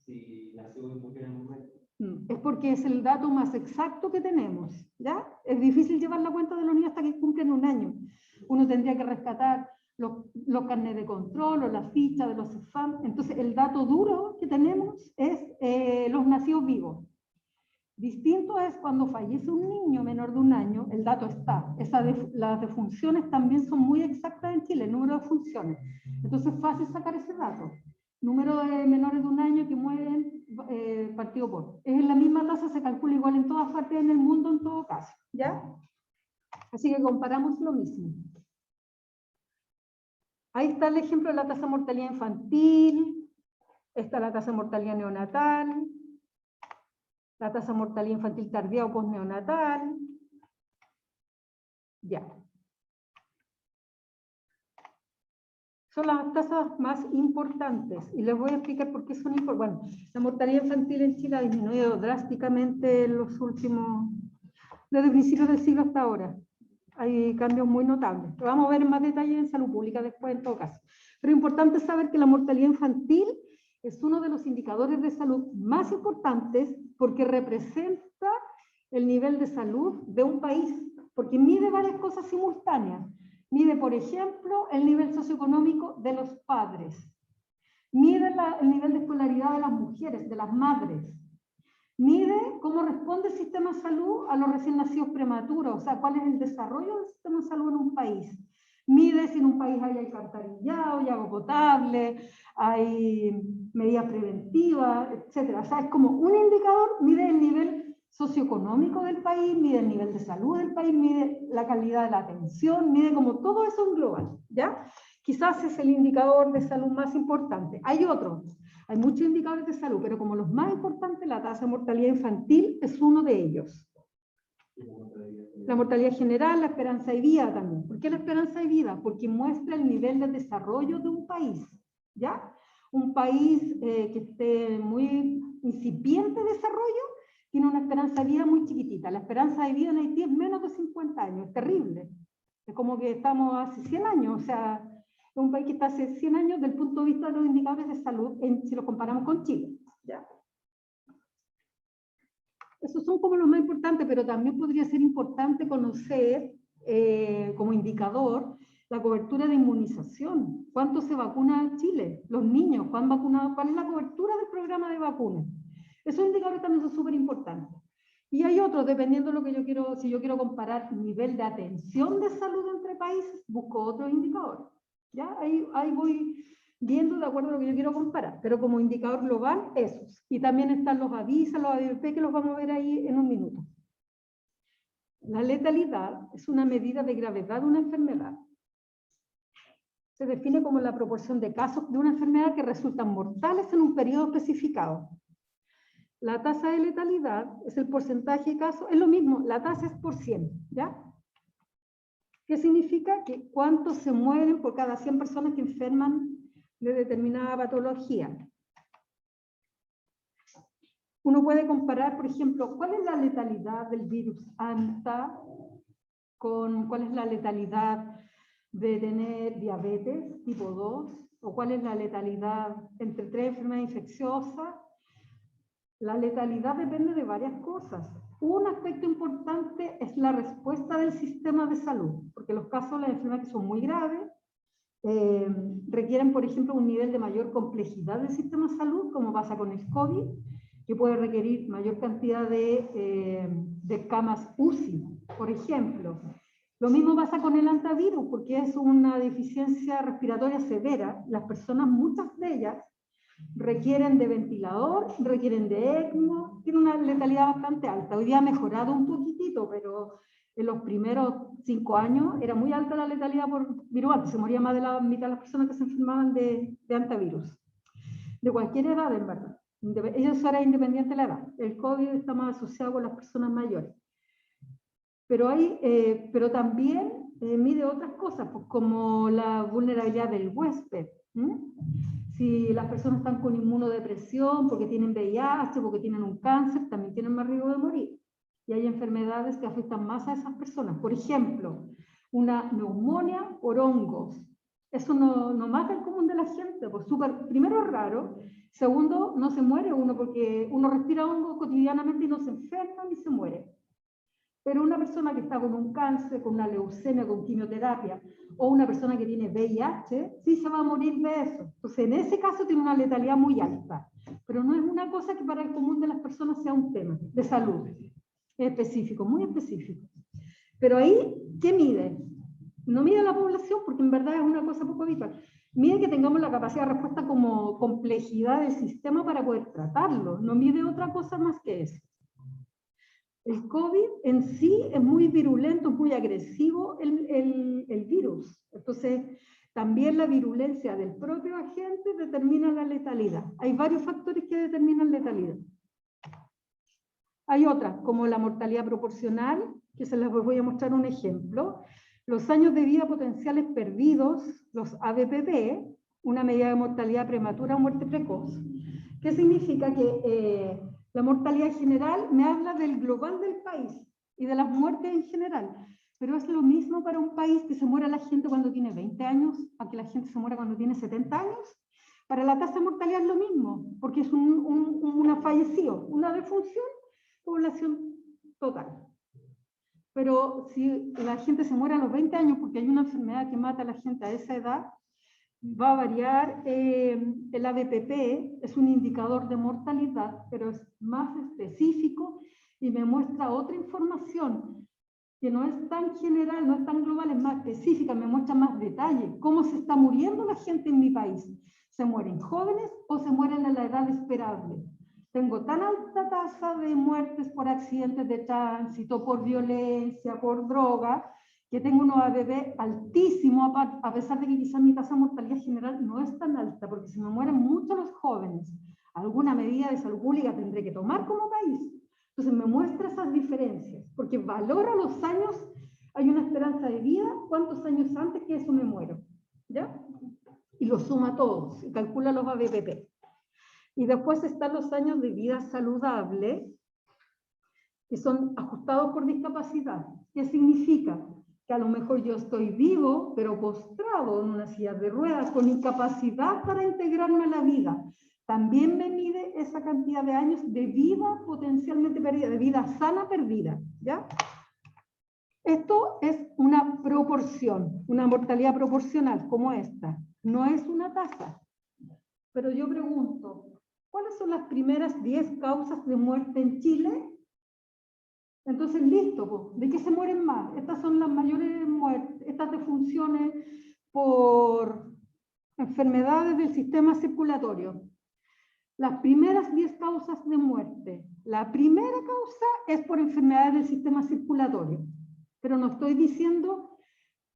D: Si nació en mujer en un momento.
A: Es porque es el dato más exacto que tenemos, ¿ya? Es difícil llevar la cuenta de los niños hasta que cumplen 1 año. Uno tendría que rescatar los carnets de control o la ficha de los CEFAM. Entonces, el dato duro que tenemos es los nacidos vivos. Distinto es cuando fallece un niño menor de 1 año, el dato está. Las defunciones también son muy exactas en Chile, el número de funciones. Entonces, es fácil sacar ese dato. Número de menores de 1 año que mueren partido por. Es en la misma tasa, se calcula igual en todas partes en el mundo en todo caso, ¿ya? Así que comparamos lo mismo. Ahí está el ejemplo de la tasa de mortalidad infantil, está la tasa de mortalidad neonatal, la tasa de mortalidad infantil tardía o posneonatal. Ya. Son las tasas más importantes y les voy a explicar por qué son importantes. Bueno, la mortalidad infantil en Chile ha disminuido drásticamente en los últimos, desde principios del siglo hasta ahora. Hay cambios muy notables. Lo vamos a ver en más detalle en salud pública después en todo caso. Pero es importante saber que la mortalidad infantil es uno de los indicadores de salud más importantes porque representa el nivel de salud de un país, porque mide varias cosas simultáneas. Mide, por ejemplo, el nivel socioeconómico de los padres. Mide el nivel de escolaridad de las mujeres, de las madres. Mide cómo responde el sistema de salud a los recién nacidos prematuros, o sea, cuál es el desarrollo del sistema de salud en un país. Mide si en un país hay alcantarillado, hay agua potable, hay medidas preventivas, etc. O sea, es como un indicador, mide el nivel socioeconómico del país, mide el nivel de salud del país, mide la calidad de la atención, mide como todo eso en global, ¿ya? Quizás es el indicador de salud más importante. Hay otros, hay muchos indicadores de salud, pero como los más importantes, la tasa de mortalidad infantil es uno de ellos. La mortalidad general, la esperanza de vida también. ¿Por qué la esperanza de vida? Porque muestra el nivel de desarrollo de un país, ¿ya? Un país que esté muy incipiente de desarrollo tiene una esperanza de vida muy chiquitita. La esperanza de vida en Haití es menos de 50 años, es terrible. Es como que estamos hace 100 años, o sea, es un país que está hace 100 años desde el punto de vista de los indicadores de salud, si lo comparamos con Chile, ¿ya? Esos son como los más importantes, pero también podría ser importante conocer como indicador la cobertura de inmunización. ¿Cuánto se vacuna Chile? Los niños, ¿cuál es la cobertura del programa de vacunas? Esos indicadores también son súper importantes. Y hay otros, dependiendo de lo que yo quiero, si yo quiero comparar el nivel de atención de salud entre países, busco otro indicador. ¿Ya? Ahí voy viendo de acuerdo a lo que yo quiero comparar, pero como indicador global, esos. Y también están los AVISA, los ABP, que los vamos a ver ahí en un minuto. La letalidad es una medida de gravedad de una enfermedad. Se define como la proporción de casos de una enfermedad que resultan mortales en un periodo especificado. La tasa de letalidad es el porcentaje de casos, es lo mismo, la tasa es por 100, ¿ya? ¿Qué significa? Que cuántos se mueren por cada 100 personas que enferman de determinada patología. Uno puede comparar, por ejemplo, cuál es la letalidad del virus ANTA con cuál es la letalidad de tener diabetes tipo 2, o cuál es la letalidad entre 3 enfermedades infecciosas. La letalidad depende de varias cosas. Un aspecto importante es la respuesta del sistema de salud, porque los casos de las enfermedades que son muy graves requieren, por ejemplo, un nivel de mayor complejidad del sistema de salud, como pasa con el COVID, que puede requerir mayor cantidad de camas UCI, por ejemplo. Lo mismo pasa con el antivirus, porque es una deficiencia respiratoria severa. Las personas, muchas de ellas, requieren de ventilador, requieren de ECMO, tiene una letalidad bastante alta. Hoy día ha mejorado un poquitito, pero en los primeros 5 años era muy alta la letalidad por virus. Se moría más de la mitad de las personas que se enfermaban de antivirus. De cualquier edad, en verdad. Eso era independiente de la edad. El COVID está más asociado con las personas mayores. Pero también mide otras cosas, pues, como la vulnerabilidad del huésped. Si las personas están con inmunodepresión, porque tienen VIH, porque tienen un cáncer, también tienen más riesgo de morir. Y hay enfermedades que afectan más a esas personas. Por ejemplo, una neumonía por hongos. Eso no más del común de la gente. Pues primero es raro. Segundo, no se muere uno porque uno respira hongos cotidianamente y no se enferma ni se muere. Pero una persona que está con un cáncer, con una leucemia, con quimioterapia, o una persona que tiene VIH, sí se va a morir de eso. Entonces, en ese caso tiene una letalidad muy alta. Pero no es una cosa que para el común de las personas sea un tema de salud específico, muy específico. Pero ahí, ¿qué mide? No mide la población, porque en verdad es una cosa poco habitual. Mide que tengamos la capacidad de respuesta como complejidad del sistema para poder tratarlo. No mide otra cosa más que eso. El COVID en sí es muy virulento, es muy agresivo el virus. Entonces, también la virulencia del propio agente determina la letalidad. Hay varios factores que determinan letalidad. Hay otras, como la mortalidad proporcional, que se les voy a mostrar un ejemplo. Los años de vida potenciales perdidos, los ABPP, una medida de mortalidad prematura o muerte precoz. ¿Qué significa? Que la mortalidad general me habla del global del país y de las muertes en general. Pero es lo mismo para un país que se muera la gente cuando tiene 20 años a que la gente se muera cuando tiene 70 años. Para la tasa de mortalidad es lo mismo, porque es una fallecido, una defunción, población total. Pero si la gente se muere a los 20 años porque hay una enfermedad que mata a la gente a esa edad, va a variar. El ABPP es un indicador de mortalidad, pero es más específico y me muestra otra información que no es tan general, no es tan global, es más específica, me muestra más detalle. ¿Cómo se está muriendo la gente en mi país? ¿Se mueren jóvenes o se mueren a la edad esperable? Tengo tan alta tasa de muertes por accidentes de tránsito, por violencia, por droga, que tengo unos ABP altísimos, a pesar de que quizás mi tasa de mortalidad general no es tan alta, porque si me mueren mucho los jóvenes, alguna medida de salud pública tendré que tomar como país. Entonces me muestra esas diferencias, porque valora los años, hay una esperanza de vida, cuántos años antes que eso me muero, ¿ya? Y lo suma todos, y calcula los ABPP. Y después están los años de vida saludable, que son ajustados por discapacidad. ¿Qué significa? Que a lo mejor yo estoy vivo, pero postrado en una silla de ruedas, con incapacidad para integrarme a la vida. también me mide esa cantidad de años de vida potencialmente perdida, de vida sana perdida, ¿ya? Esto es una proporción, una mortalidad proporcional como esta. No es una tasa. Pero yo pregunto, ¿cuáles son las primeras 10 causas de muerte en Chile? Entonces, listo, pues, ¿de qué se mueren más? Estas son las mayores muertes, estas defunciones por enfermedades del sistema circulatorio. Las primeras 10 causas de muerte. La primera causa es por enfermedades del sistema circulatorio. Pero no estoy diciendo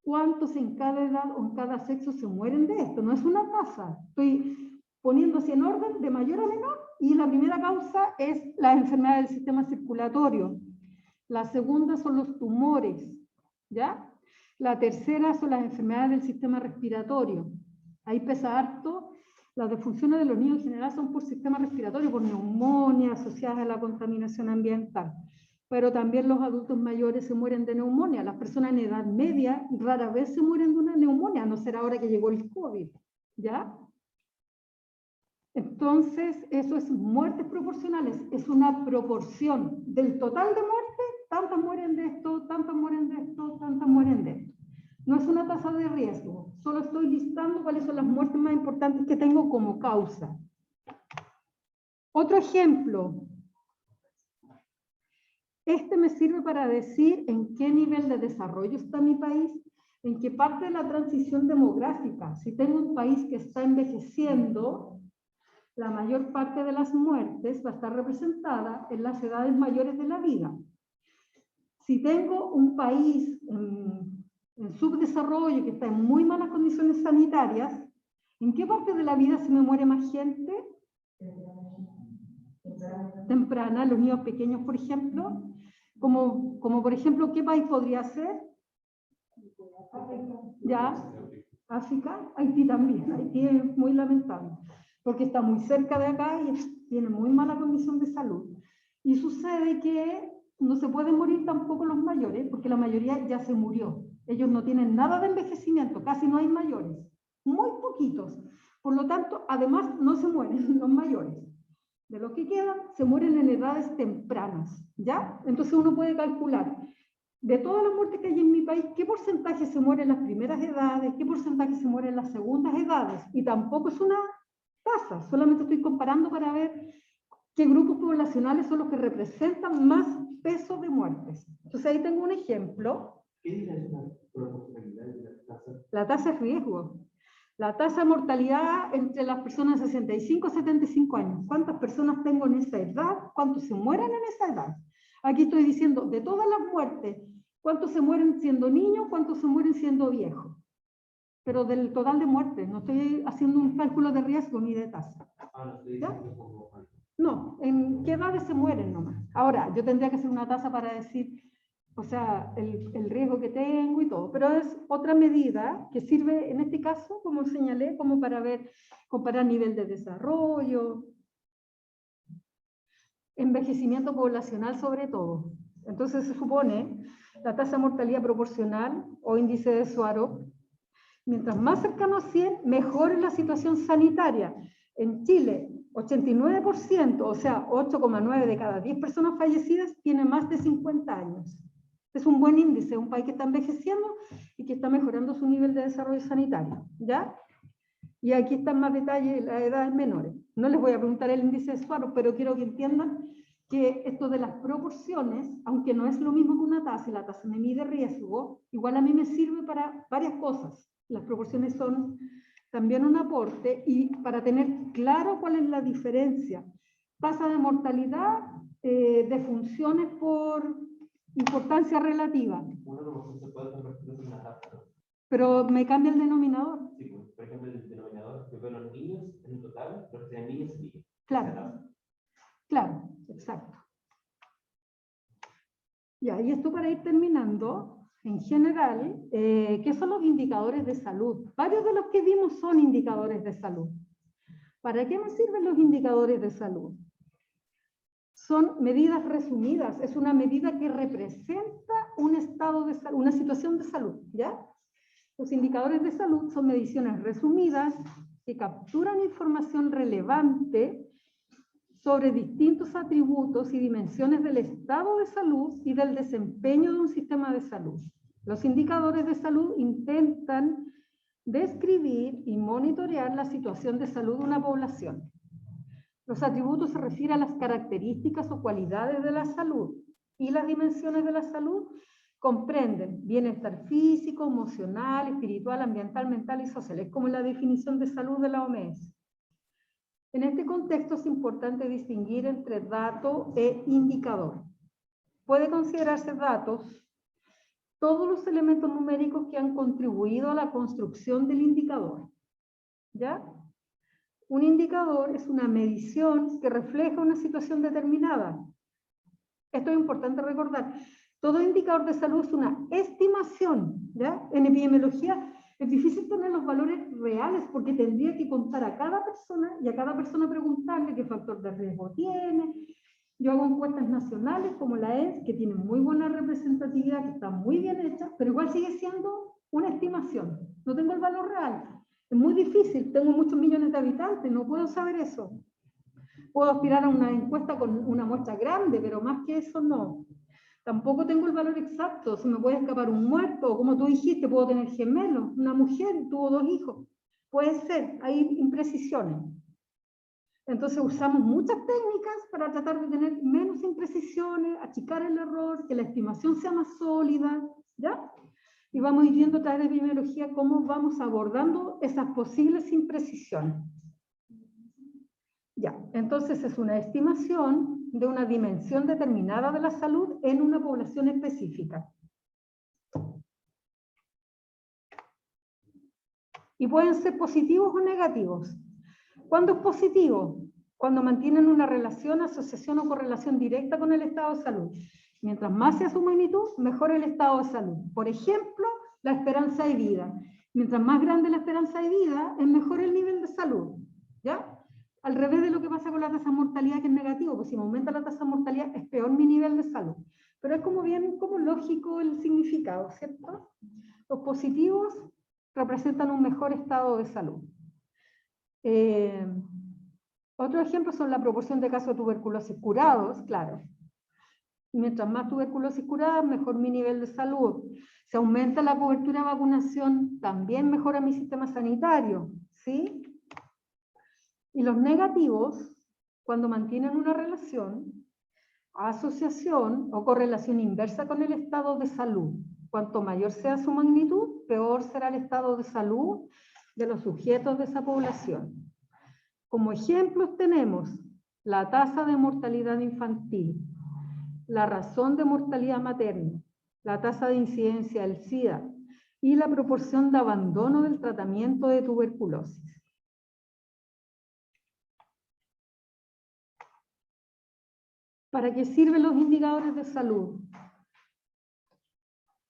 A: cuántos en cada edad o en cada sexo se mueren de esto. No es una tasa. Estoy poniendo así en orden de mayor a menor. Y la primera causa es las enfermedades del sistema circulatorio. La segunda son los tumores, ¿ya? La tercera son las enfermedades del sistema respiratorio. Ahí pesa harto. Las defunciones de los niños en general son por sistema respiratorio, por neumonía asociadas a la contaminación ambiental. Pero también los adultos mayores se mueren de neumonía. Las personas en edad media rara vez se mueren de una neumonía, a no ser ahora que llegó el COVID, ¿ya? Entonces, eso es muertes proporcionales, es una proporción del total de muertes, tantas mueren de esto, tantas mueren de esto, tantas mueren de esto. No es una tasa de riesgo, solo estoy listando cuáles son las muertes más importantes que tengo como causa. Otro ejemplo. Este me sirve para decir en qué nivel de desarrollo está mi país, en qué parte de la transición demográfica. Si tengo un país que está envejeciendo, la mayor parte de las muertes va a estar representada en las edades mayores de la vida. Si tengo un país en subdesarrollo que está en muy malas condiciones sanitarias, ¿en qué parte de la vida se me muere más gente? Temprana, los niños pequeños, por ejemplo. Como por ejemplo, ¿qué país podría ser? ¿Ya? África, Haití también. Haití es muy lamentable, porque está muy cerca de acá y tiene muy mala condición de salud. Y sucede que no se pueden morir tampoco los mayores, porque la mayoría ya se murió. Ellos no tienen nada de envejecimiento, casi no hay mayores, muy poquitos. Por lo tanto, además no se mueren los mayores. De los que quedan, se mueren en edades tempranas, ¿ya? Entonces uno puede calcular, de todas las muertes que hay en mi país, ¿qué porcentaje se muere en las primeras edades? ¿Qué porcentaje se muere en las segundas edades? Y tampoco es una tasa, solamente estoy comparando para ver qué grupos poblacionales son los que representan más peso de muertes. Entonces ahí tengo un ejemplo.
D: ¿Qué es la proporcionalidad de la tasa?
A: La tasa es riesgo. La tasa de mortalidad entre las personas de 65 a 75 años. ¿Cuántas personas tengo en esa edad? ¿Cuántos se mueren en esa edad? Aquí estoy diciendo, de todas las muertes, ¿cuántos se mueren siendo niños? ¿Cuántos se mueren siendo viejos? Pero del total de muertes, no estoy haciendo un cálculo de riesgo ni de tasa. ¿Ya? No, ¿en qué edades se mueren nomás? Ahora, yo tendría que hacer una tasa para decir, o sea, el riesgo que tengo y todo, pero es otra medida que sirve en este caso, como señalé, como para ver, comparar nivel de desarrollo, envejecimiento poblacional sobre todo. Entonces se supone la tasa de mortalidad proporcional o índice de Suárez, mientras más cercano a 100, mejor es la situación sanitaria. En Chile, 89%, o sea, 8,9 de cada 10 personas fallecidas tienen más de 50 años. Es un buen índice, un país que está envejeciendo y que está mejorando su nivel de desarrollo sanitario, ¿ya? Y aquí están más detalles, las edades menores. No les voy a preguntar el índice de Suárez, pero quiero que entiendan que esto de las proporciones, aunque no es lo mismo que una tasa, y la tasa me mide riesgo, igual a mí me sirve para varias cosas. Las proporciones son también un aporte y para tener claro cuál es la diferencia. Tasa de mortalidad, defunciones por importancia relativa.
D: Una proporción se puede convertir en una tasa, ¿no?
A: Pero me cambia el denominador.
D: Sí, pues, por ejemplo, el denominador, yo veo los niños en total, los que sean niños y niñas.
A: Claro, claro, exacto. Ya, y esto para ir terminando, en general, ¿qué son los indicadores de salud? Varios de los que vimos son indicadores de salud. ¿Para qué me sirven los indicadores de salud? Son medidas resumidas, es una medida que representa un estado de salud, una situación de salud, ¿ya? Los indicadores de salud son mediciones resumidas que capturan información relevante sobre distintos atributos y dimensiones del estado de salud y del desempeño de un sistema de salud. Los indicadores de salud intentan describir y monitorear la situación de salud de una población. Los atributos se refieren a las características o cualidades de la salud, y las dimensiones de la salud comprenden bienestar físico, emocional, espiritual, ambiental, mental y social. Es como la definición de salud de la OMS. En este contexto es importante distinguir entre dato e indicador. Puede considerarse datos todos los elementos numéricos que han contribuido a la construcción del indicador. ¿Ya? Un indicador es una medición que refleja una situación determinada. Esto es importante recordar. Todo indicador de salud es una estimación, ¿ya? En epidemiología es difícil tener los valores reales porque tendría que contar a cada persona y a cada persona preguntarle qué factor de riesgo tiene. Yo hago encuestas nacionales como la ENS, que tiene muy buena representatividad, que está muy bien hecha, pero igual sigue siendo una estimación. No tengo el valor real. Es muy difícil, tengo muchos millones de habitantes, no puedo saber eso. Puedo aspirar a una encuesta con una muestra grande, pero más que eso no. Tampoco tengo el valor exacto, se me puede escapar un muerto, o como tú dijiste, puedo tener gemelos, una mujer tuvo 2 hijos. Puede ser, hay imprecisiones. Entonces usamos muchas técnicas para tratar de tener menos imprecisiones, achicar el error, que la estimación sea más sólida, ¿ya? Y vamos a ir viendo a través de epidemiología cómo vamos abordando esas posibles imprecisiones. Ya, entonces es una estimación de una dimensión determinada de la salud en una población específica. Y pueden ser positivos o negativos. ¿Cuándo es positivo? Cuando mantienen una relación, asociación o correlación directa con el estado de salud. Mientras más sea su magnitud, mejor el estado de salud. Por ejemplo, la esperanza de vida. Mientras más grande la esperanza de vida, es mejor el nivel de salud. ¿Ya? Al revés de lo que pasa con la tasa de mortalidad, que es negativo, pues si me aumenta la tasa de mortalidad, es peor mi nivel de salud. Pero es como bien, como lógico el significado, ¿cierto? Los positivos representan un mejor estado de salud. Otro ejemplo son la proporción de casos de tuberculosis curados, claro. Mientras más tuberculosis curada, mejor mi nivel de salud. Si aumenta la cobertura de vacunación, también mejora mi sistema sanitario, ¿sí? Y los negativos, cuando mantienen una relación, asociación o correlación inversa con el estado de salud. Cuanto mayor sea su magnitud, peor será el estado de salud de los sujetos de esa población. Como ejemplos tenemos la tasa de mortalidad infantil, la razón de mortalidad materna, la tasa de incidencia del SIDA y la proporción de abandono del tratamiento de tuberculosis. ¿Para qué sirven los indicadores de salud?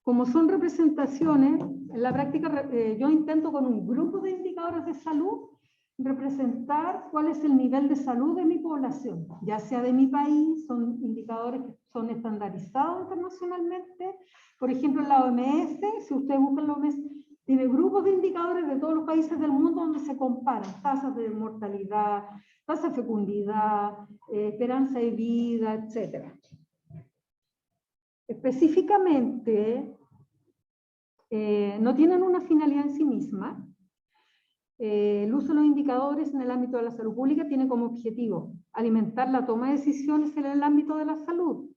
A: Como son representaciones, en la práctica yo intento con un grupo de indicadores de salud representar cuál es el nivel de salud de mi población, ya sea de mi país, son indicadores que son estandarizados internacionalmente. Por ejemplo, en la OMS, si ustedes buscan la OMS, tiene grupos de indicadores de todos los países del mundo donde se comparan tasas de mortalidad, tasa de fecundidad, esperanza de vida, etc. Específicamente, no tienen una finalidad en sí misma. El uso de los indicadores en el ámbito de la salud pública tiene como objetivo alimentar la toma de decisiones en el ámbito de la salud,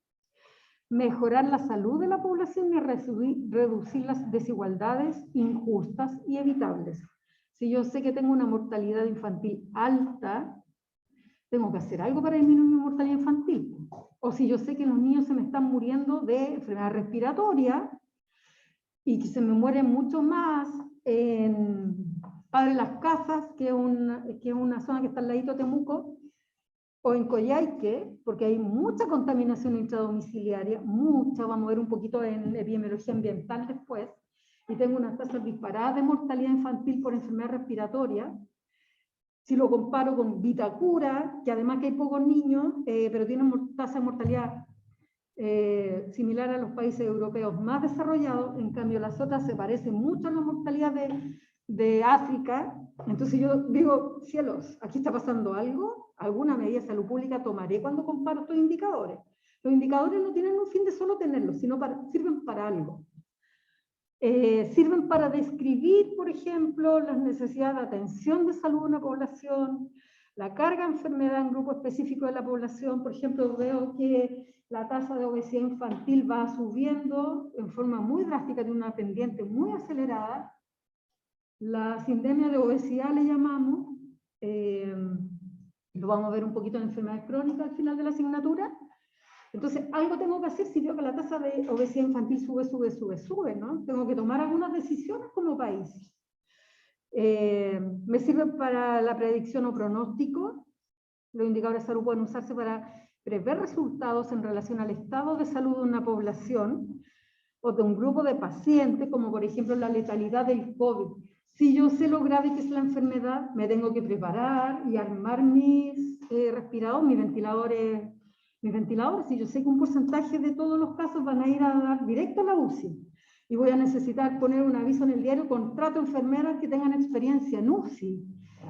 A: mejorar la salud de la población y reducir las desigualdades injustas y evitables. Si yo sé que tengo una mortalidad infantil alta, tengo que hacer algo para disminuir mi mortalidad infantil. O si yo sé que los niños se me están muriendo de enfermedad respiratoria y que se me mueren mucho más en Padre Las Casas, que es una zona que está al ladito de Temuco, o en Coyhaique, porque hay mucha contaminación intradomiciliaria, mucha, vamos a ver un poquito en epidemiología ambiental después, y tengo unas tasas disparadas de mortalidad infantil por enfermedad respiratoria. Si lo comparo con Vitacura, que además que hay pocos niños, pero tiene una tasa de mortalidad similar a los países europeos más desarrollados, en cambio las otras se parecen mucho a la mortalidad de África. Entonces yo digo, cielos, aquí está pasando algo, alguna medida de salud pública tomaré cuando comparo estos indicadores. Los indicadores no tienen un fin de solo tenerlos, sino sirven para algo. Sirven para describir, por ejemplo, las necesidades de atención de salud de una población, la carga de enfermedad en grupo específico de la población. Por ejemplo, veo que la tasa de obesidad infantil va subiendo en forma muy drástica, de una pendiente muy acelerada. La sindemia de obesidad le llamamos, lo vamos a ver un poquito en enfermedades crónicas al final de la asignatura. Entonces, algo tengo que hacer si veo que la tasa de obesidad infantil sube, ¿no? Tengo que tomar algunas decisiones como país. Me sirve para la predicción o pronóstico. Los indicadores de salud pueden usarse para prever resultados en relación al estado de salud de una población o de un grupo de pacientes, como por ejemplo la letalidad del COVID. Si yo sé lo grave que es la enfermedad, me tengo que preparar y armar mis respiradores, mis ventiladores. Si yo sé que un porcentaje de todos los casos van a ir a dar directo a la UCI, y voy a necesitar poner un aviso en el diario, contrato enfermeras que tengan experiencia en UCI,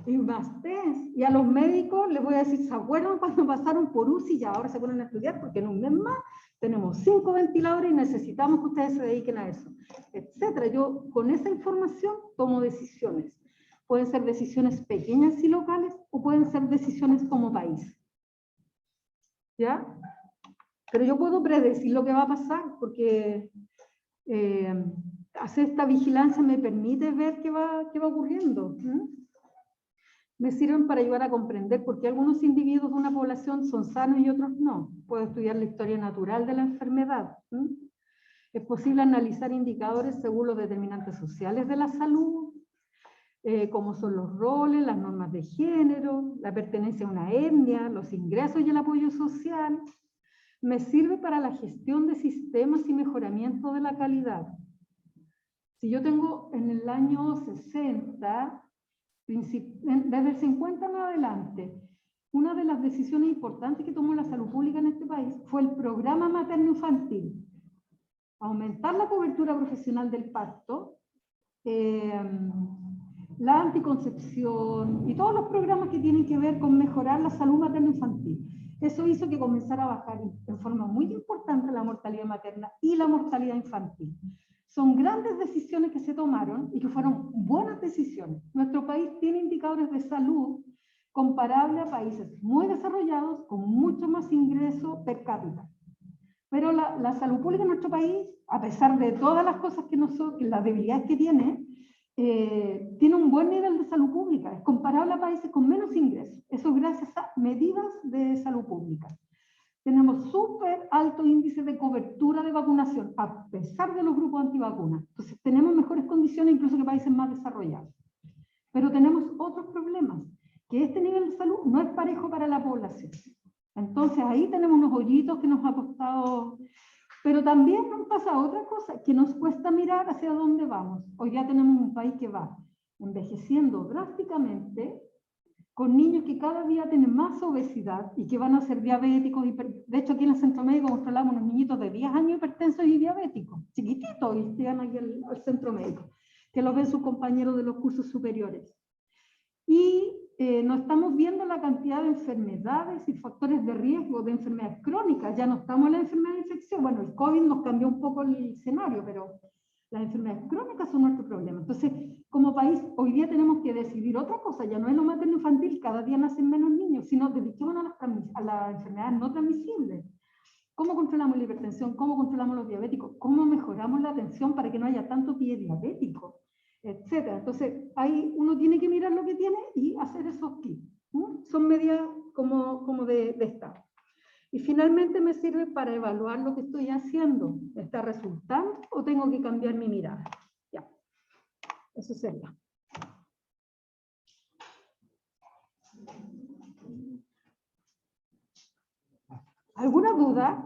A: y más test, y a los médicos les voy a decir, ¿se acuerdan cuando pasaron por UCI y ahora se ponen a estudiar? Porque en un mes más tenemos 5 ventiladores y necesitamos que ustedes se dediquen a eso, etcétera. Yo con esa información tomo decisiones. Pueden ser decisiones pequeñas y locales o pueden ser decisiones como país. ¿Ya? Pero yo puedo predecir lo que va a pasar porque hacer esta vigilancia me permite ver qué va ocurriendo. Me sirven para ayudar a comprender por qué algunos individuos de una población son sanos y otros no. Puedo estudiar la historia natural de la enfermedad. Es posible analizar indicadores según los determinantes sociales de la salud, como son los roles, las normas de género, la pertenencia a una etnia, los ingresos y el apoyo social. Me sirve para la gestión de sistemas y mejoramiento de la calidad. Si yo tengo en el año 60, desde el 50 en adelante, una de las decisiones importantes que tomó la salud pública en este país fue el programa materno-infantil. Aumentar la cobertura profesional del parto, la anticoncepción y todos los programas que tienen que ver con mejorar la salud materno-infantil. Eso hizo que comenzara a bajar en forma muy importante la mortalidad materna y la mortalidad infantil. Son grandes decisiones que se tomaron y que fueron buenas decisiones. Nuestro país tiene indicadores de salud comparables a países muy desarrollados con mucho más ingreso per cápita. Pero la salud pública en nuestro país, a pesar de todas las cosas que las debilidades que tiene un buen nivel de salud pública. Es comparable a países con menos ingresos. Eso gracias a medidas de salud pública. Tenemos súper alto índice de cobertura de vacunación, a pesar de los grupos antivacunas. Entonces tenemos mejores condiciones incluso que países más desarrollados. Pero tenemos otros problemas, que este nivel de salud no es parejo para la población. Entonces ahí tenemos unos hoyitos que nos ha costado. Pero también nos pasa otra cosa, que nos cuesta mirar hacia dónde vamos. Hoy ya tenemos un país que va envejeciendo drásticamente, con niños que cada día tienen más obesidad y que van a ser diabéticos. De hecho, aquí en el centro médico controlamos unos niñitos de 10 años hipertensos y diabéticos, chiquititos, y llegan aquí al centro médico, que los ven sus compañeros de los cursos superiores. Y no estamos viendo la cantidad de enfermedades y factores de riesgo de enfermedades crónicas. Ya no estamos en la enfermedad de infección. Bueno, el COVID nos cambió un poco el escenario, pero las enfermedades crónicas son nuestro problema. Entonces, como país, hoy día tenemos que decidir otra cosa. Ya no es lo materno-infantil, cada día nacen menos niños, sino dediquémonos a las enfermedades no transmisibles. ¿Cómo controlamos la hipertensión? ¿Cómo controlamos los diabéticos? ¿Cómo mejoramos la atención para que no haya tanto pie diabético? Etcétera. Entonces, ahí uno tiene que mirar lo que tiene y hacer esos kits. Son medidas como de estado. Y finalmente me sirve para evaluar lo que estoy haciendo. ¿Está resultando o tengo que cambiar mi mirada? Ya. Eso sería. ¿Alguna duda?